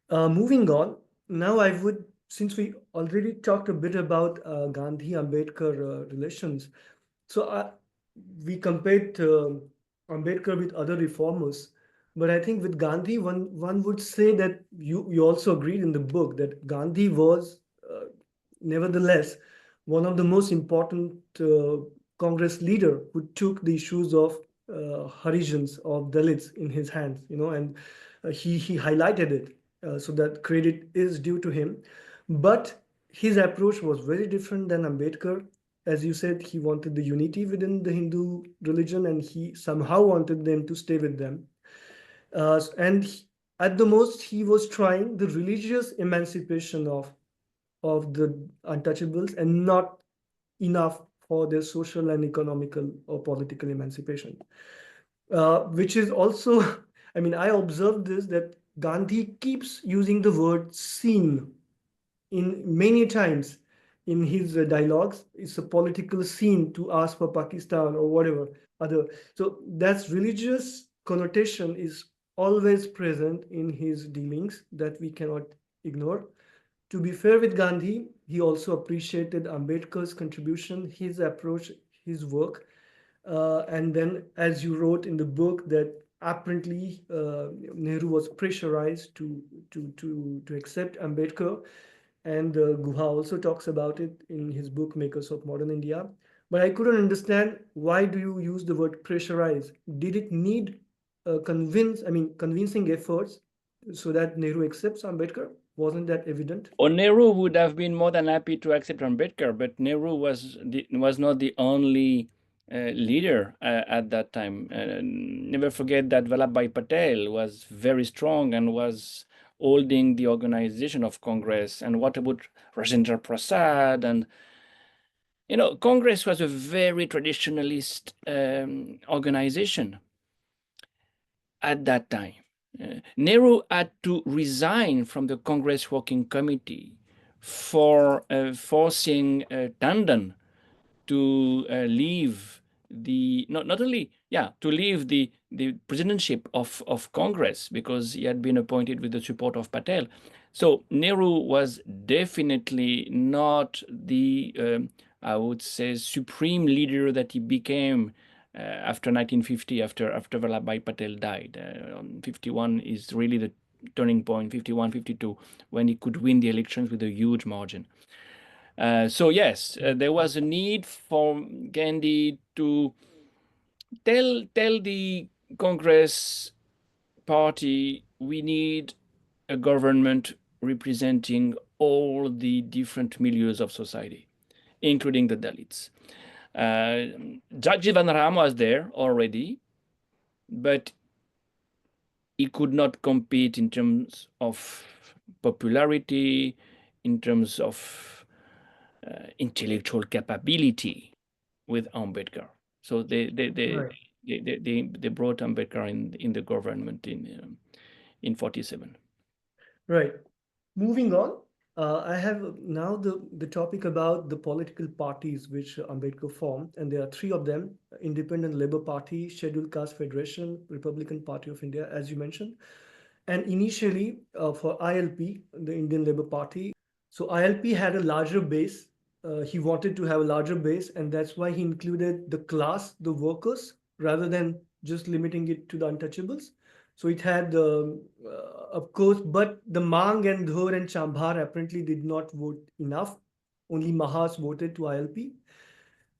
Moving on, now I would, since we already talked a bit about Gandhi-Ambedkar relations, so we compared Ambedkar with other reformers, but I think with Gandhi, one would say that you also agreed in the book that Gandhi was nevertheless one of the most important Congress leader who took the issues of Harijans, of Dalits in his hands, and he highlighted it, so that credit is due to him. But his approach was very different than Ambedkar. As you said, he wanted the unity within the Hindu religion, and he somehow wanted them to stay with them. At the most, he was trying the religious emancipation of the untouchables and not enough for their social and economical or political emancipation. Which is also, I mean, I observed this that Gandhi keeps using the word scene in many times in his dialogues. It's a political scene to ask for Pakistan or whatever other. So that's religious connotation is always present in his dealings that we cannot ignore. To be fair with Gandhi, he also appreciated Ambedkar's contribution, his approach, his work. And then, as you wrote in the book, that apparently Nehru was pressurized to accept Ambedkar. And Guha also talks about it in his book, Makers of Modern India. But I couldn't understand why do you use the word pressurize? Did it need convincing efforts so that Nehru accepts Ambedkar? Wasn't that evident? Or Nehru would have been more than happy to accept Ambedkar, but Nehru was not the only leader at that time. Never forget that Vallabhbhai Patel was very strong and was holding the organization of Congress. And what about Rajendra Prasad? And Congress was a very traditionalist organization at that time. Nehru had to resign from the Congress Working Committee for forcing Tandon to leave not only to leave the presidentship of Congress because he had been appointed with the support of Patel. So Nehru was definitely not the I would say supreme leader that he became after 1950, after Vallabhbhai Patel died. 51 is really the turning point, 51, 52, when he could win the elections with a huge margin. So yes, there was a need for Gandhi to tell the Congress party we need a government representing all the different milieux of society, including the Dalits. Jagjivan Ram was there already, but he could not compete in terms of popularity, in terms of intellectual capability with Ambedkar. So Right. they brought Ambedkar in the government in 47. Right. Moving on, I have now the topic about the political parties which Ambedkar formed, and there are three of them: Independent Labour Party, Scheduled Caste Federation, Republican Party of India, as you mentioned. And initially, for ILP, the Indian Labour Party, so ILP had a larger base. He wanted to have a larger base, and that's why he included the class, the workers, rather than just limiting it to the untouchables. So it had, of course, but the Mang and Dhur and Chambhar apparently did not vote enough. Only Mahas voted to ILP.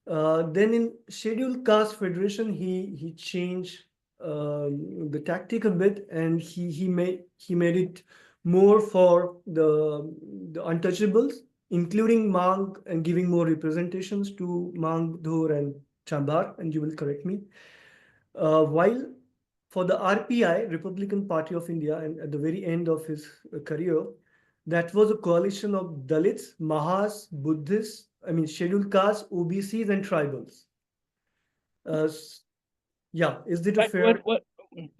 Then in Scheduled Caste Federation, he changed the tactic a bit, and he made it more for the untouchables, including Mang, and giving more representations to Mang, Dhor, and Chambar. And you will correct me. While for the RPI, Republican Party of India, and at the very end of his career, that was a coalition of Dalits, Mahas, Buddhists, I mean, scheduled castes, OBCs, and tribals. Uh, yeah, is it a But fair?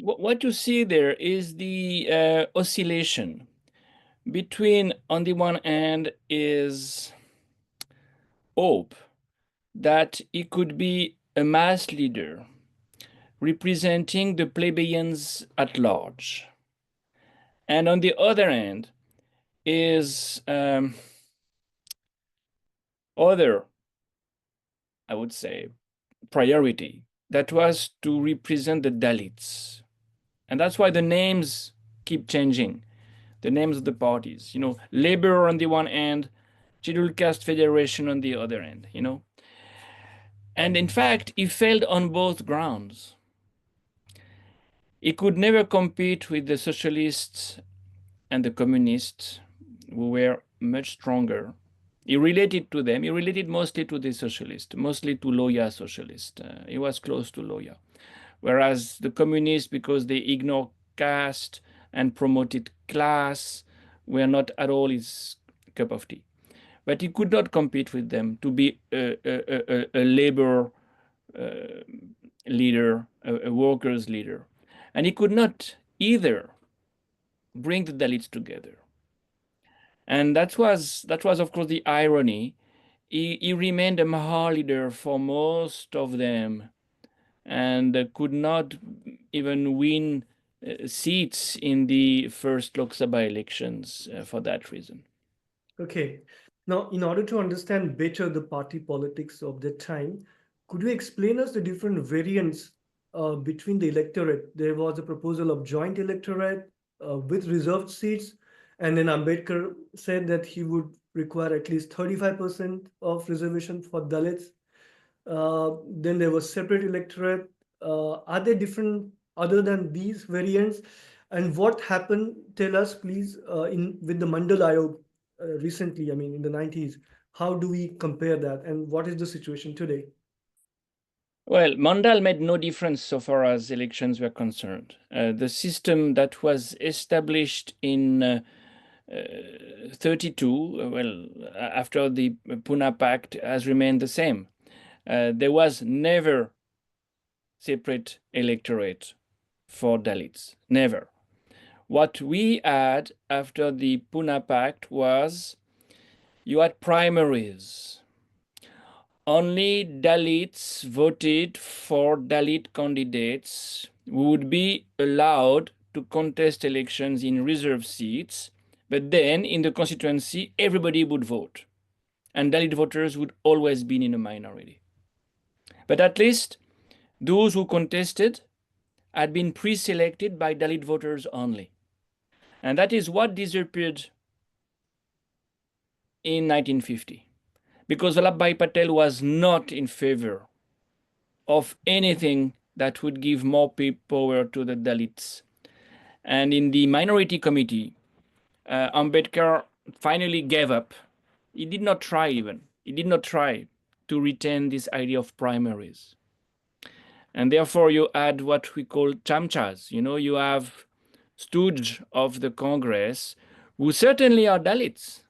what you see there is the oscillation between, on the one hand, is hope that he could be a mass leader representing the plebeians at large. And on the other hand, is other, I would say, priority that was to represent the Dalits. And that's why the names keep changing, the names of the parties. Labor on the one hand, Scheduled Caste Federation on the other end. And in fact, he failed on both grounds. He could never compete with the socialists and the communists, who were much stronger. He related to them. He related mostly to the socialists, mostly to Loya socialists. He was close to Loya. Whereas the communists, because they ignored caste and promoted class, were not at all his cup of tea. But he could not compete with them to be a labor leader, a workers' leader. And he could not either bring the Dalits together. And that was of course the irony. He remained a Maha leader for most of them, and could not even win seats in the first Lok Sabha elections for that reason. Okay. Now, in order to understand better the party politics of that time, could you explain us the different variants between the electorate? There was a proposal of joint electorate with reserved seats, and then Ambedkar said that he would require at least 35% of reservation for Dalits. Then there was separate electorate. Are there different other than these variants? And what happened? Tell us, please, in with the Mandal Ayog recently. I mean, in the 90s. How do we compare that? And what is the situation today? Well, Mandal made no difference so far as elections were concerned. The system that was established in 32, well, after the Pune Pact, has remained the same. There was never separate electorate for Dalits, never. What we had after the Pune Pact was you had primaries. Only Dalits voted for Dalit candidates who would be allowed to contest elections in reserved seats, but then in the constituency, everybody would vote. And Dalit voters would always be in a minority. But at least those who contested had been pre-selected by Dalit voters only. And that is what disappeared in 1950, because Vallabhbhai Patel was not in favor of anything that would give more power to the Dalits. And in the minority committee, Ambedkar finally gave up. He did not try even. He did not try to retain this idea of primaries. And therefore you add what we call chamchas. You have stooge of the Congress who certainly are Dalits,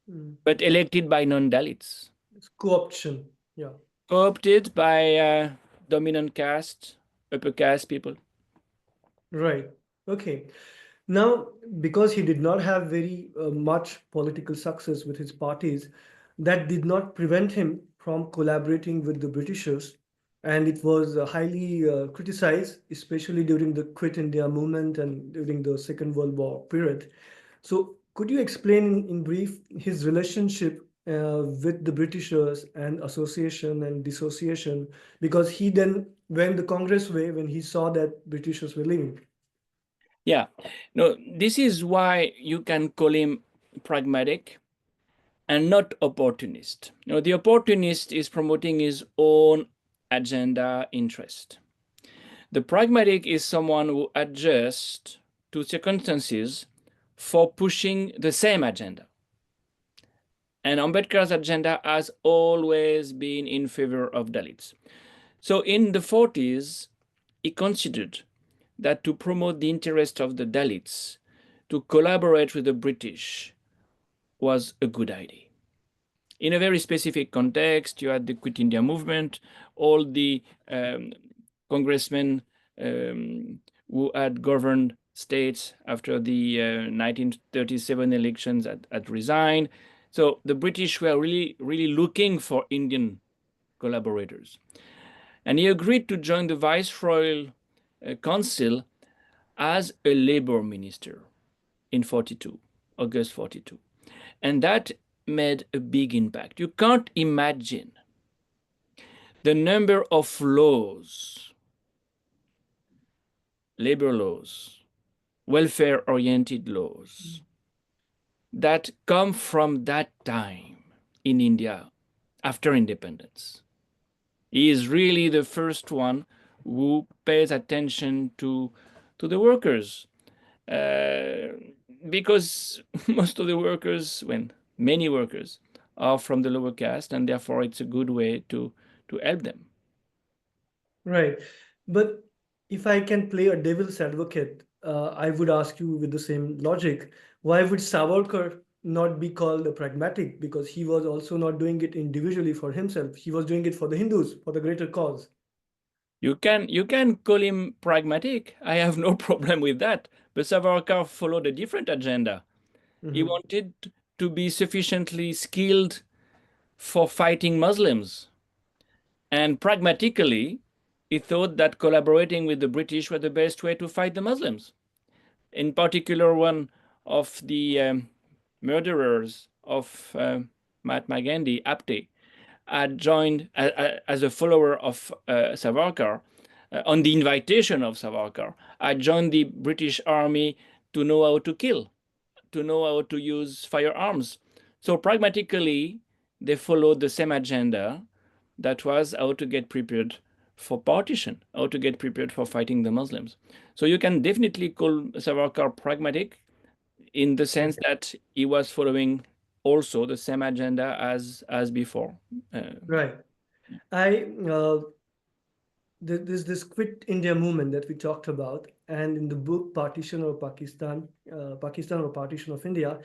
Mm. but elected by non-Dalits, It's co-option. Yeah. co-opted by dominant caste, upper caste people. Right. Okay. Now, because he did not have very much political success with his parties, that did not prevent him from collaborating with the Britishers, and it was highly criticized, especially during the Quit India movement and during the Second World War period. So, could you explain in brief his relationship with the Britishers and association and dissociation? Because he then went the Congress way when he saw that Britishers were leaving. Yeah, no, this is why you can call him pragmatic and not opportunist. The opportunist is promoting his own agenda interest. The pragmatic is someone who adjusts to circumstances for pushing the same agenda. And Ambedkar's agenda has always been in favor of Dalits. So in the 40s, he considered that to promote the interest of the Dalits, to collaborate with the British was a good idea. In a very specific context, you had the Quit India movement, all the congressmen who had governed states after the 1937 elections had resigned. So the British were really looking for Indian collaborators. And he agreed to join the Viceroyal Council as a labor minister in 42, August 42. And that made a big impact. You can't imagine the number of laws, labor laws, welfare-oriented laws that come from that time in India after independence. He is really the first one who pays attention to the workers, because most of the workers, many workers, are from the lower caste, and therefore it's a good way to help them. Right. But if I can play a devil's advocate, I would ask you with the same logic, why would Savarkar not be called a pragmatic? Because he was also not doing it individually for himself. He was doing it for the Hindus, for the greater cause. You can call him pragmatic. I have no problem with that. But Savarkar followed a different agenda. He Mhm. wanted to be sufficiently skilled for fighting Muslims. And pragmatically, he thought that collaborating with the British was the best way to fight the Muslims. In particular, one of the murderers of Mahatma Gandhi, Apte, had joined as a follower of Savarkar, on the invitation of Savarkar, had joined the British army to know how to kill, to know how to use firearms. So pragmatically, they followed the same agenda, that was how to get prepared for partition, how to get prepared for fighting the Muslims. So you can definitely call Savarkar pragmatic in the sense Okay. that he was following also the same agenda as before. Uh, Right. I there's this Quit India movement that we talked about, and in the book Pakistan or Partition of India,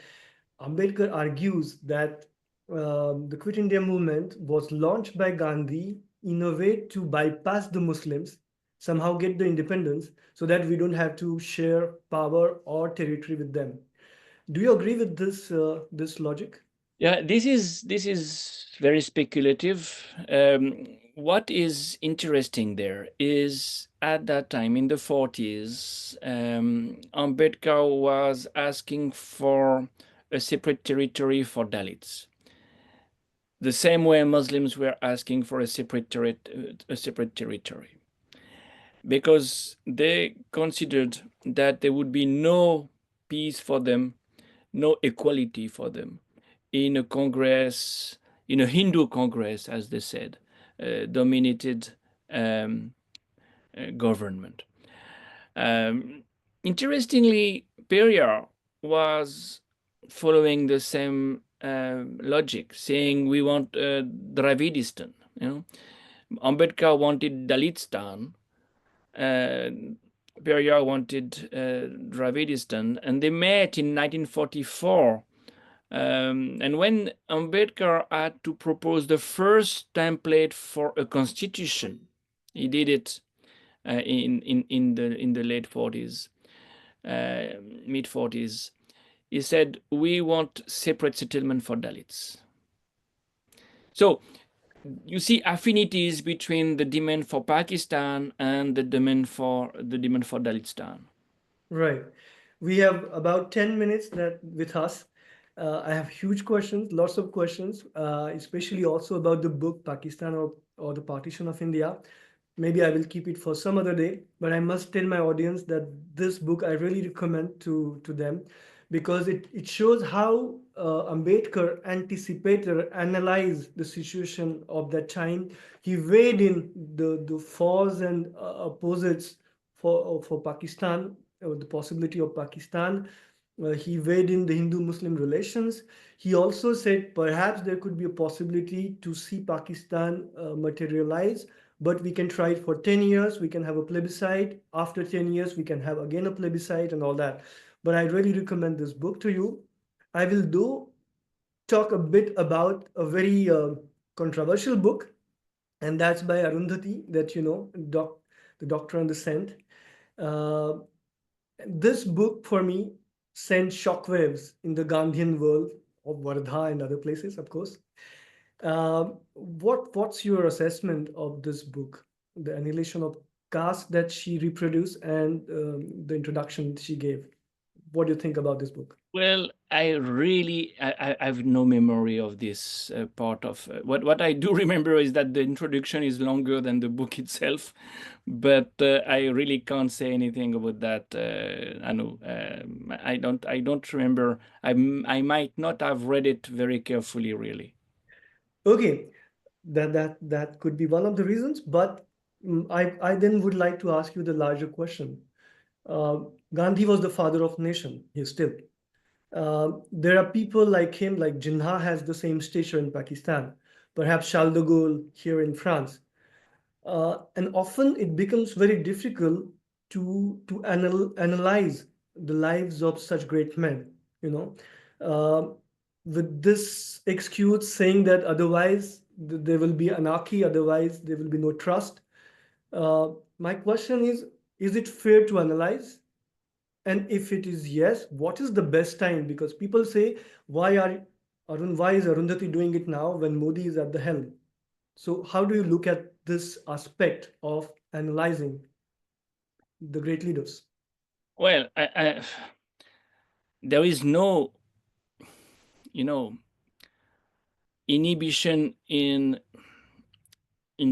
Ambedkar argues that the Quit India movement was launched by Gandhi in a way to bypass the Muslims, somehow get the independence, so that we don't have to share power or territory with them. Do you agree with this logic? Yeah, this is very speculative. What is interesting there is at that time in the 40s, Ambedkar was asking for a separate territory for Dalits, the same way Muslims were asking for a separate territory, because they considered that there would be no peace for them, no equality for them in a Congress, in a Hindu Congress, as they said, dominated um, government. Um, Interestingly, Periyar was following the same logic, saying we want Dravidistan. Ambedkar wanted Dalitistan. Uh, Periyar wanted Dravidistan, and they met in 1944. And when Ambedkar had to propose the first template for a constitution, he did it in the late 40s, mid 40s. He said, "We want separate settlement for Dalits." So you see affinities between the demand for Pakistan and the demand for Dalistan. Right. We have about 10 minutes that with us. I have huge questions, lots of questions, especially also about the book Pakistan or the Partition of India. Maybe I will keep it for some other day, but I must tell my audience that this book I really recommend to them because it shows how Ambedkar anticipated or analyzed the situation of that time. He weighed in the flaws and opposites for Pakistan, or the possibility of Pakistan. He weighed in the Hindu-Muslim relations. He also said perhaps there could be a possibility to see Pakistan materialize, but we can try it for 10 years. We can have a plebiscite. After 10 years, we can have again a plebiscite and all that. But I really recommend this book to you. I will do talk a bit about a very controversial book, and that's by Arundhati, that you know, the Doctor and the Saint. Uh, this book for me sent shockwaves in the Gandhian world of Wardha and other places, of course. What's your assessment of this book, the annihilation of caste that she reproduced, and the introduction she gave? What do you think about this book? Well, I have no memory of this part of what I do remember is that the introduction is longer than the book itself, but I really can't say anything about that. Anu, I don't remember. I might not have read it very carefully, really. Okay, that could be one of the reasons, but I then would like to ask you the larger question. Uh, Gandhi was the father of nation. He's still. There are people like him, like Jinnah has the same stature in Pakistan, perhaps Charles de Gaulle here in France. And often it becomes very difficult to analyze the lives of such great men, you know, uh, with this excuse saying that otherwise there will be anarchy, otherwise there will be no trust. My question is it fair to analyze? And if it is yes, what is the best time? Because people say, why is Arundhati doing it now when Modi is at the helm? So how do you look at this aspect of analyzing the great leaders? Well, there is no, you know, inhibition in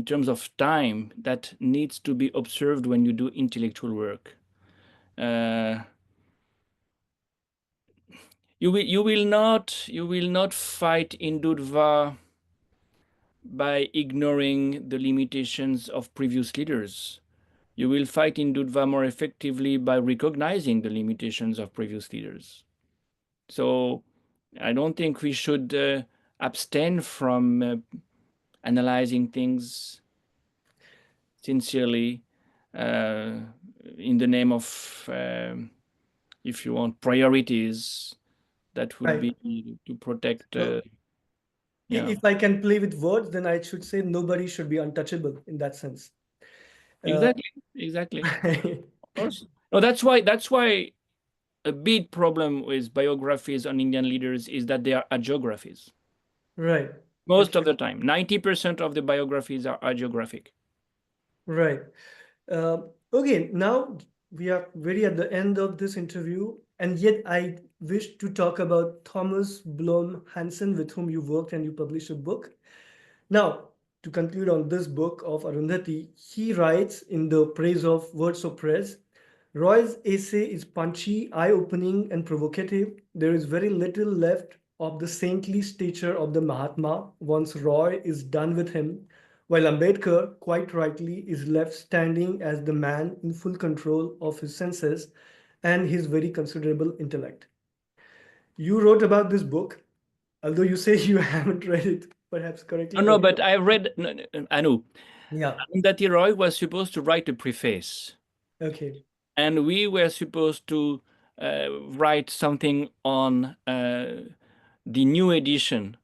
terms of time that needs to be observed when you do intellectual work. Uh, you will not fight Indudva by ignoring the limitations of previous leaders. You will fight Indudva more effectively by recognizing the limitations of previous leaders. So I don't think we should abstain from analyzing things sincerely uh, in the name of, if you want, priorities that would Right. be to protect. So Yeah, if I can play with words, then I should say nobody should be untouchable in that sense. Uh, exactly, exactly. Of course. No, that's why a big problem with biographies on Indian leaders is that they are hagiographies. right. Most of Absolutely. the time, 90% of the biographies are hagiographic. Right. Uh, okay, now we are very at the end of this interview, and yet I wish to talk about Thomas Blom Hansen, with whom you worked and you published a book. Now, to conclude on this book of Arundhati, he writes in the praise of Words of Praise, Roy's essay is punchy, eye-opening, and provocative. There is very little left of the saintly stature of the Mahatma once Roy is done with him, while Ambedkar, quite rightly, is left standing as the man in full control of his senses and his very considerable intellect. You wrote about this book, although you say you haven't read it perhaps No, correctly. no, Or but I read, no, no, Anu, yeah, Arundhati Roy was supposed to write a preface, okay, and we were supposed to write something on the new edition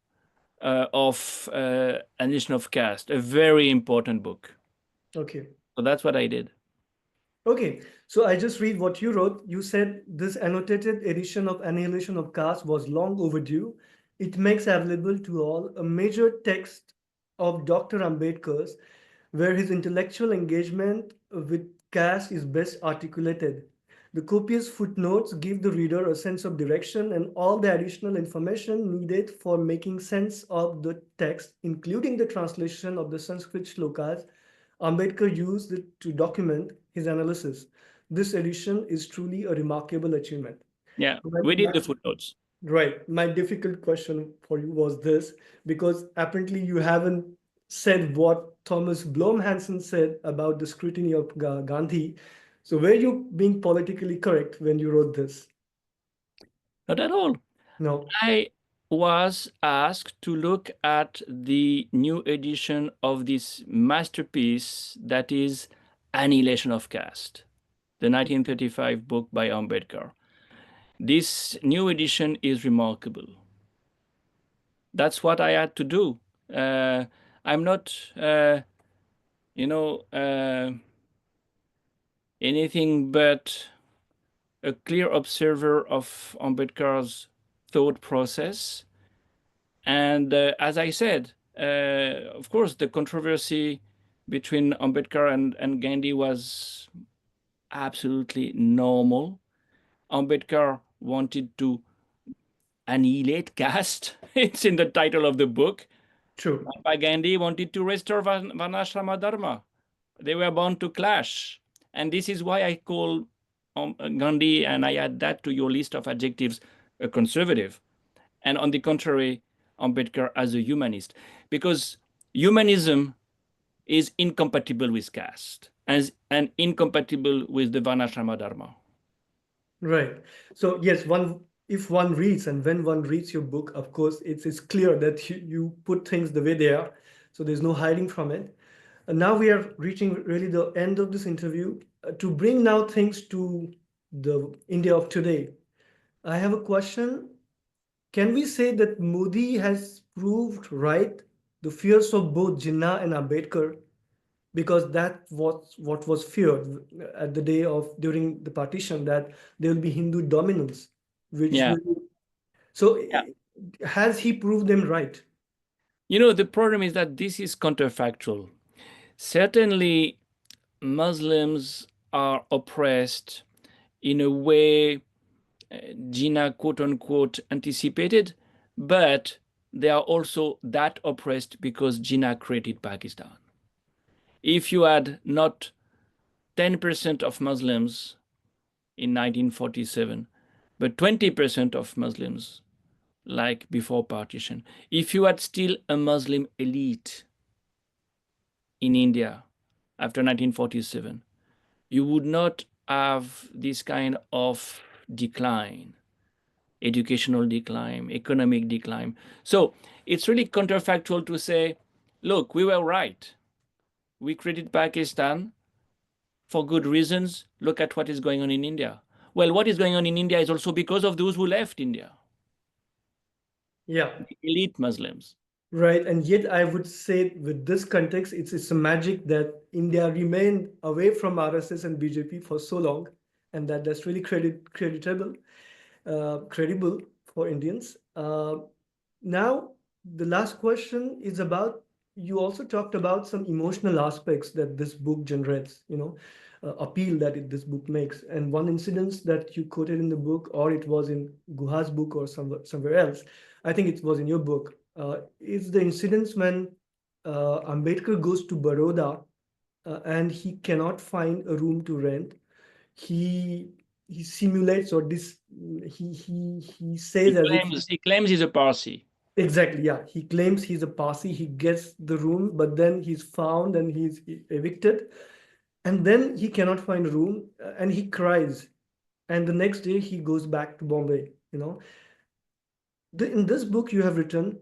of An Nation of Caste, a very important book. okay. So that's what I did. Okay, so I just read what you wrote. You said this annotated edition of Annihilation of Caste was long overdue. It makes available to all a major text of Dr. Ambedkar's, where his intellectual engagement with caste is best articulated. The copious footnotes give the reader a sense of direction and all the additional information needed for making sense of the text, including the translation of the Sanskrit shlokas Ambedkar used it to document his analysis. This edition is truly a remarkable achievement. Yeah, My, we did my, the footnotes. right. My difficult question for you was this, because apparently you haven't said what Thomas Blom Hansen said about the scrutiny of Gandhi. So were you being politically correct when you wrote this? Not at all. No. I was asked to look at the new edition of this masterpiece that is Annihilation of Caste, the 1935 book by Ambedkar. This new edition is remarkable. That's what I had to do. I'm not, you know, anything but a clear observer of Ambedkar's thought process. And as I said, of course, the controversy between Ambedkar and Gandhi was absolutely normal. Ambedkar wanted to annihilate caste. It's in the title of the book. True. Mahatma Gandhi wanted to restore Varnashrama Dharma. They were bound to clash. And this is why I call Gandhi, and I add that to your list of adjectives, a conservative. And on the contrary, Ambedkar as a humanist. Because humanism is incompatible with caste and incompatible with the Varnashrama Dharma. Right. So yes, one if one reads and when one reads your book, of course, it's clear that you put things the way they are. So there's no hiding from it. And now we are reaching really the end of this interview. To bring now things to the India of today, I have a question. Can we say that Modi has proved right the fears of both Jinnah and Ambedkar? Because that was what was feared at the day of during the partition, that there will be Hindu dominance, which Yeah. will. So Yeah. has he proved them right? You know, the problem is that this is counterfactual. Certainly, Muslims are oppressed in a way Jinnah, quote unquote, anticipated, but they are also that oppressed because Jinnah created Pakistan. If you had not 10% of Muslims in 1947, but 20% of Muslims like before partition, if you had still a Muslim elite in India after 1947, you would not have this kind of decline, educational decline, economic decline. So it's really counterfactual to say, look, we were right. We created Pakistan for good reasons. Look at what is going on in India. Well, what is going on in India is also because of those who left India, Yeah, the elite Muslims. right. And yet I would say with this context, it's a magic that India remained away from RSS and BJP for so long, and that's really credible for Indians. Now, the last question is about, you also talked about some emotional aspects that this book generates, appeal that this book makes. And one incident that you quoted in the book, or it was in Guha's book or somewhere else, I think it was in your book, is the incidents when Ambedkar goes to Baroda and he cannot find a room to rent. He he simulates, or this he says as if. He claims he's a Parsi. Exactly, yeah. He claims he's a Parsi. He gets the room, but then he's found and he's evicted. And then he cannot find a room and he cries. And the next day he goes back to Bombay. In this book, you have written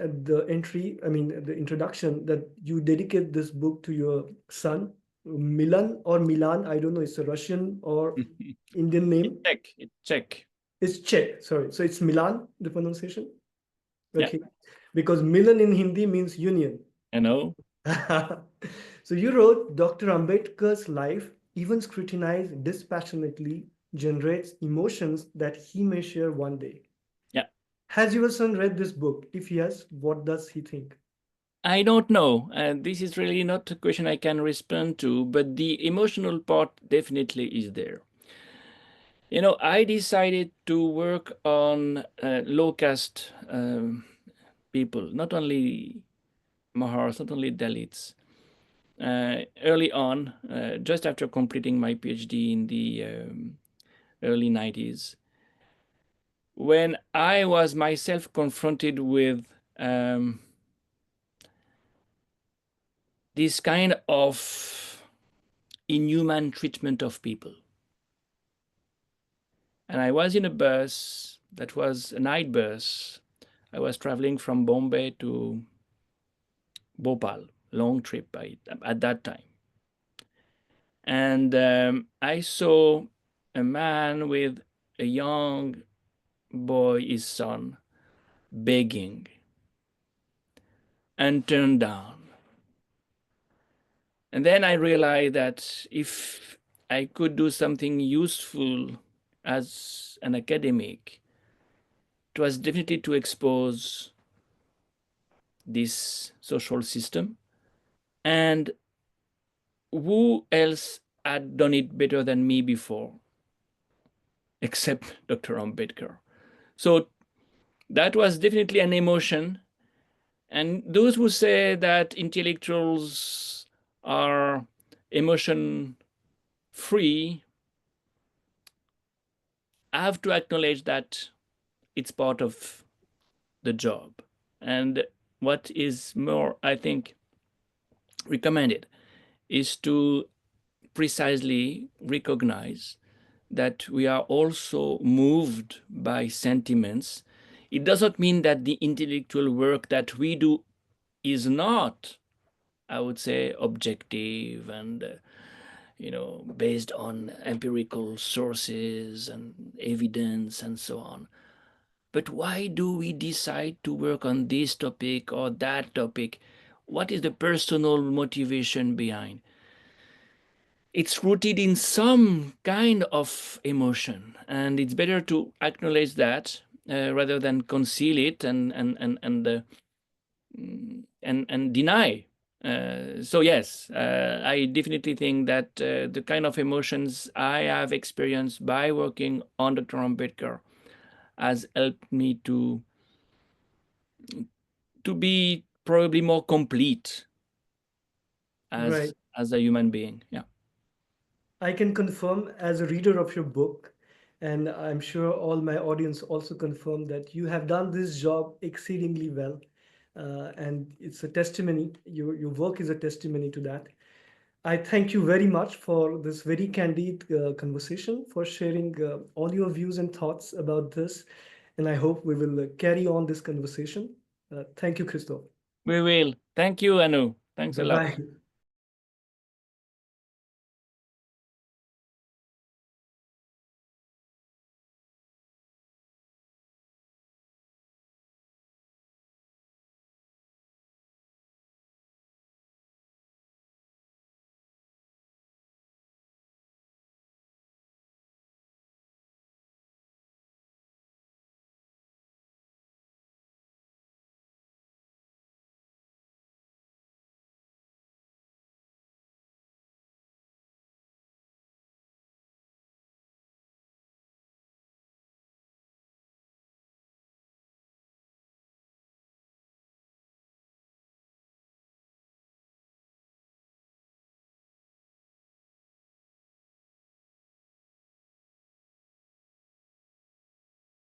at the entry, I mean, the introduction, that you dedicate this book to your son, Milan or Milan. I don't know, it's a Russian or Indian It's name. Czech. It's Czech. It's Czech, sorry. So it's Milan, the pronunciation. Yeah, Okay. Because Milan in Hindi means union. I know. So you wrote, Dr. Ambedkar's life, even scrutinized dispassionately, generates emotions that he may share one day. Yeah. Has your son read this book? If yes, what does he think? I don't know. This is really not a question I can respond to, but the emotional part definitely is there. You know, I decided to work on low caste people, not only Mahars, not only Dalits. Early on, just after completing my PhD in the early 90s, when I was myself confronted with this kind of inhuman treatment of people. And I was in a bus that was a night bus. I was traveling from Bombay to Bhopal, long trip at that time. And I saw a man with a young boy, his son, begging and turned down. And then I realized that if I could do something useful as an academic, it was definitely to expose this social system. And who else had done it better than me before, except Dr. Ambedkar? So that was definitely an emotion. And those who say that intellectuals are emotion free have to acknowledge that it's part of the job. And what is more, I think, recommended is to precisely recognize that we are also moved by sentiments. It doesn't mean that the intellectual work that we do is not, I would say, objective and based on empirical sources and evidence and so on. But why do we decide to work on this topic or that topic? What is the personal motivation behind? It's rooted in some kind of emotion, and it's better to acknowledge that rather than conceal it and deny. So yes, I definitely think that the kind of emotions I have experienced by working on Dr. Ambedkar has helped me to be probably more complete Right. as a human being. Yeah. I can confirm as a reader of your book, and I'm sure all my audience also confirm that you have done this job exceedingly well. And it's a testimony, your work is a testimony to that. I thank you very much for this very candid conversation, for sharing all your views and thoughts about this. And I hope we will carry on this conversation. Thank you, Christoph. We will. Thank you, Anu. Thanks a Bye lot. bye.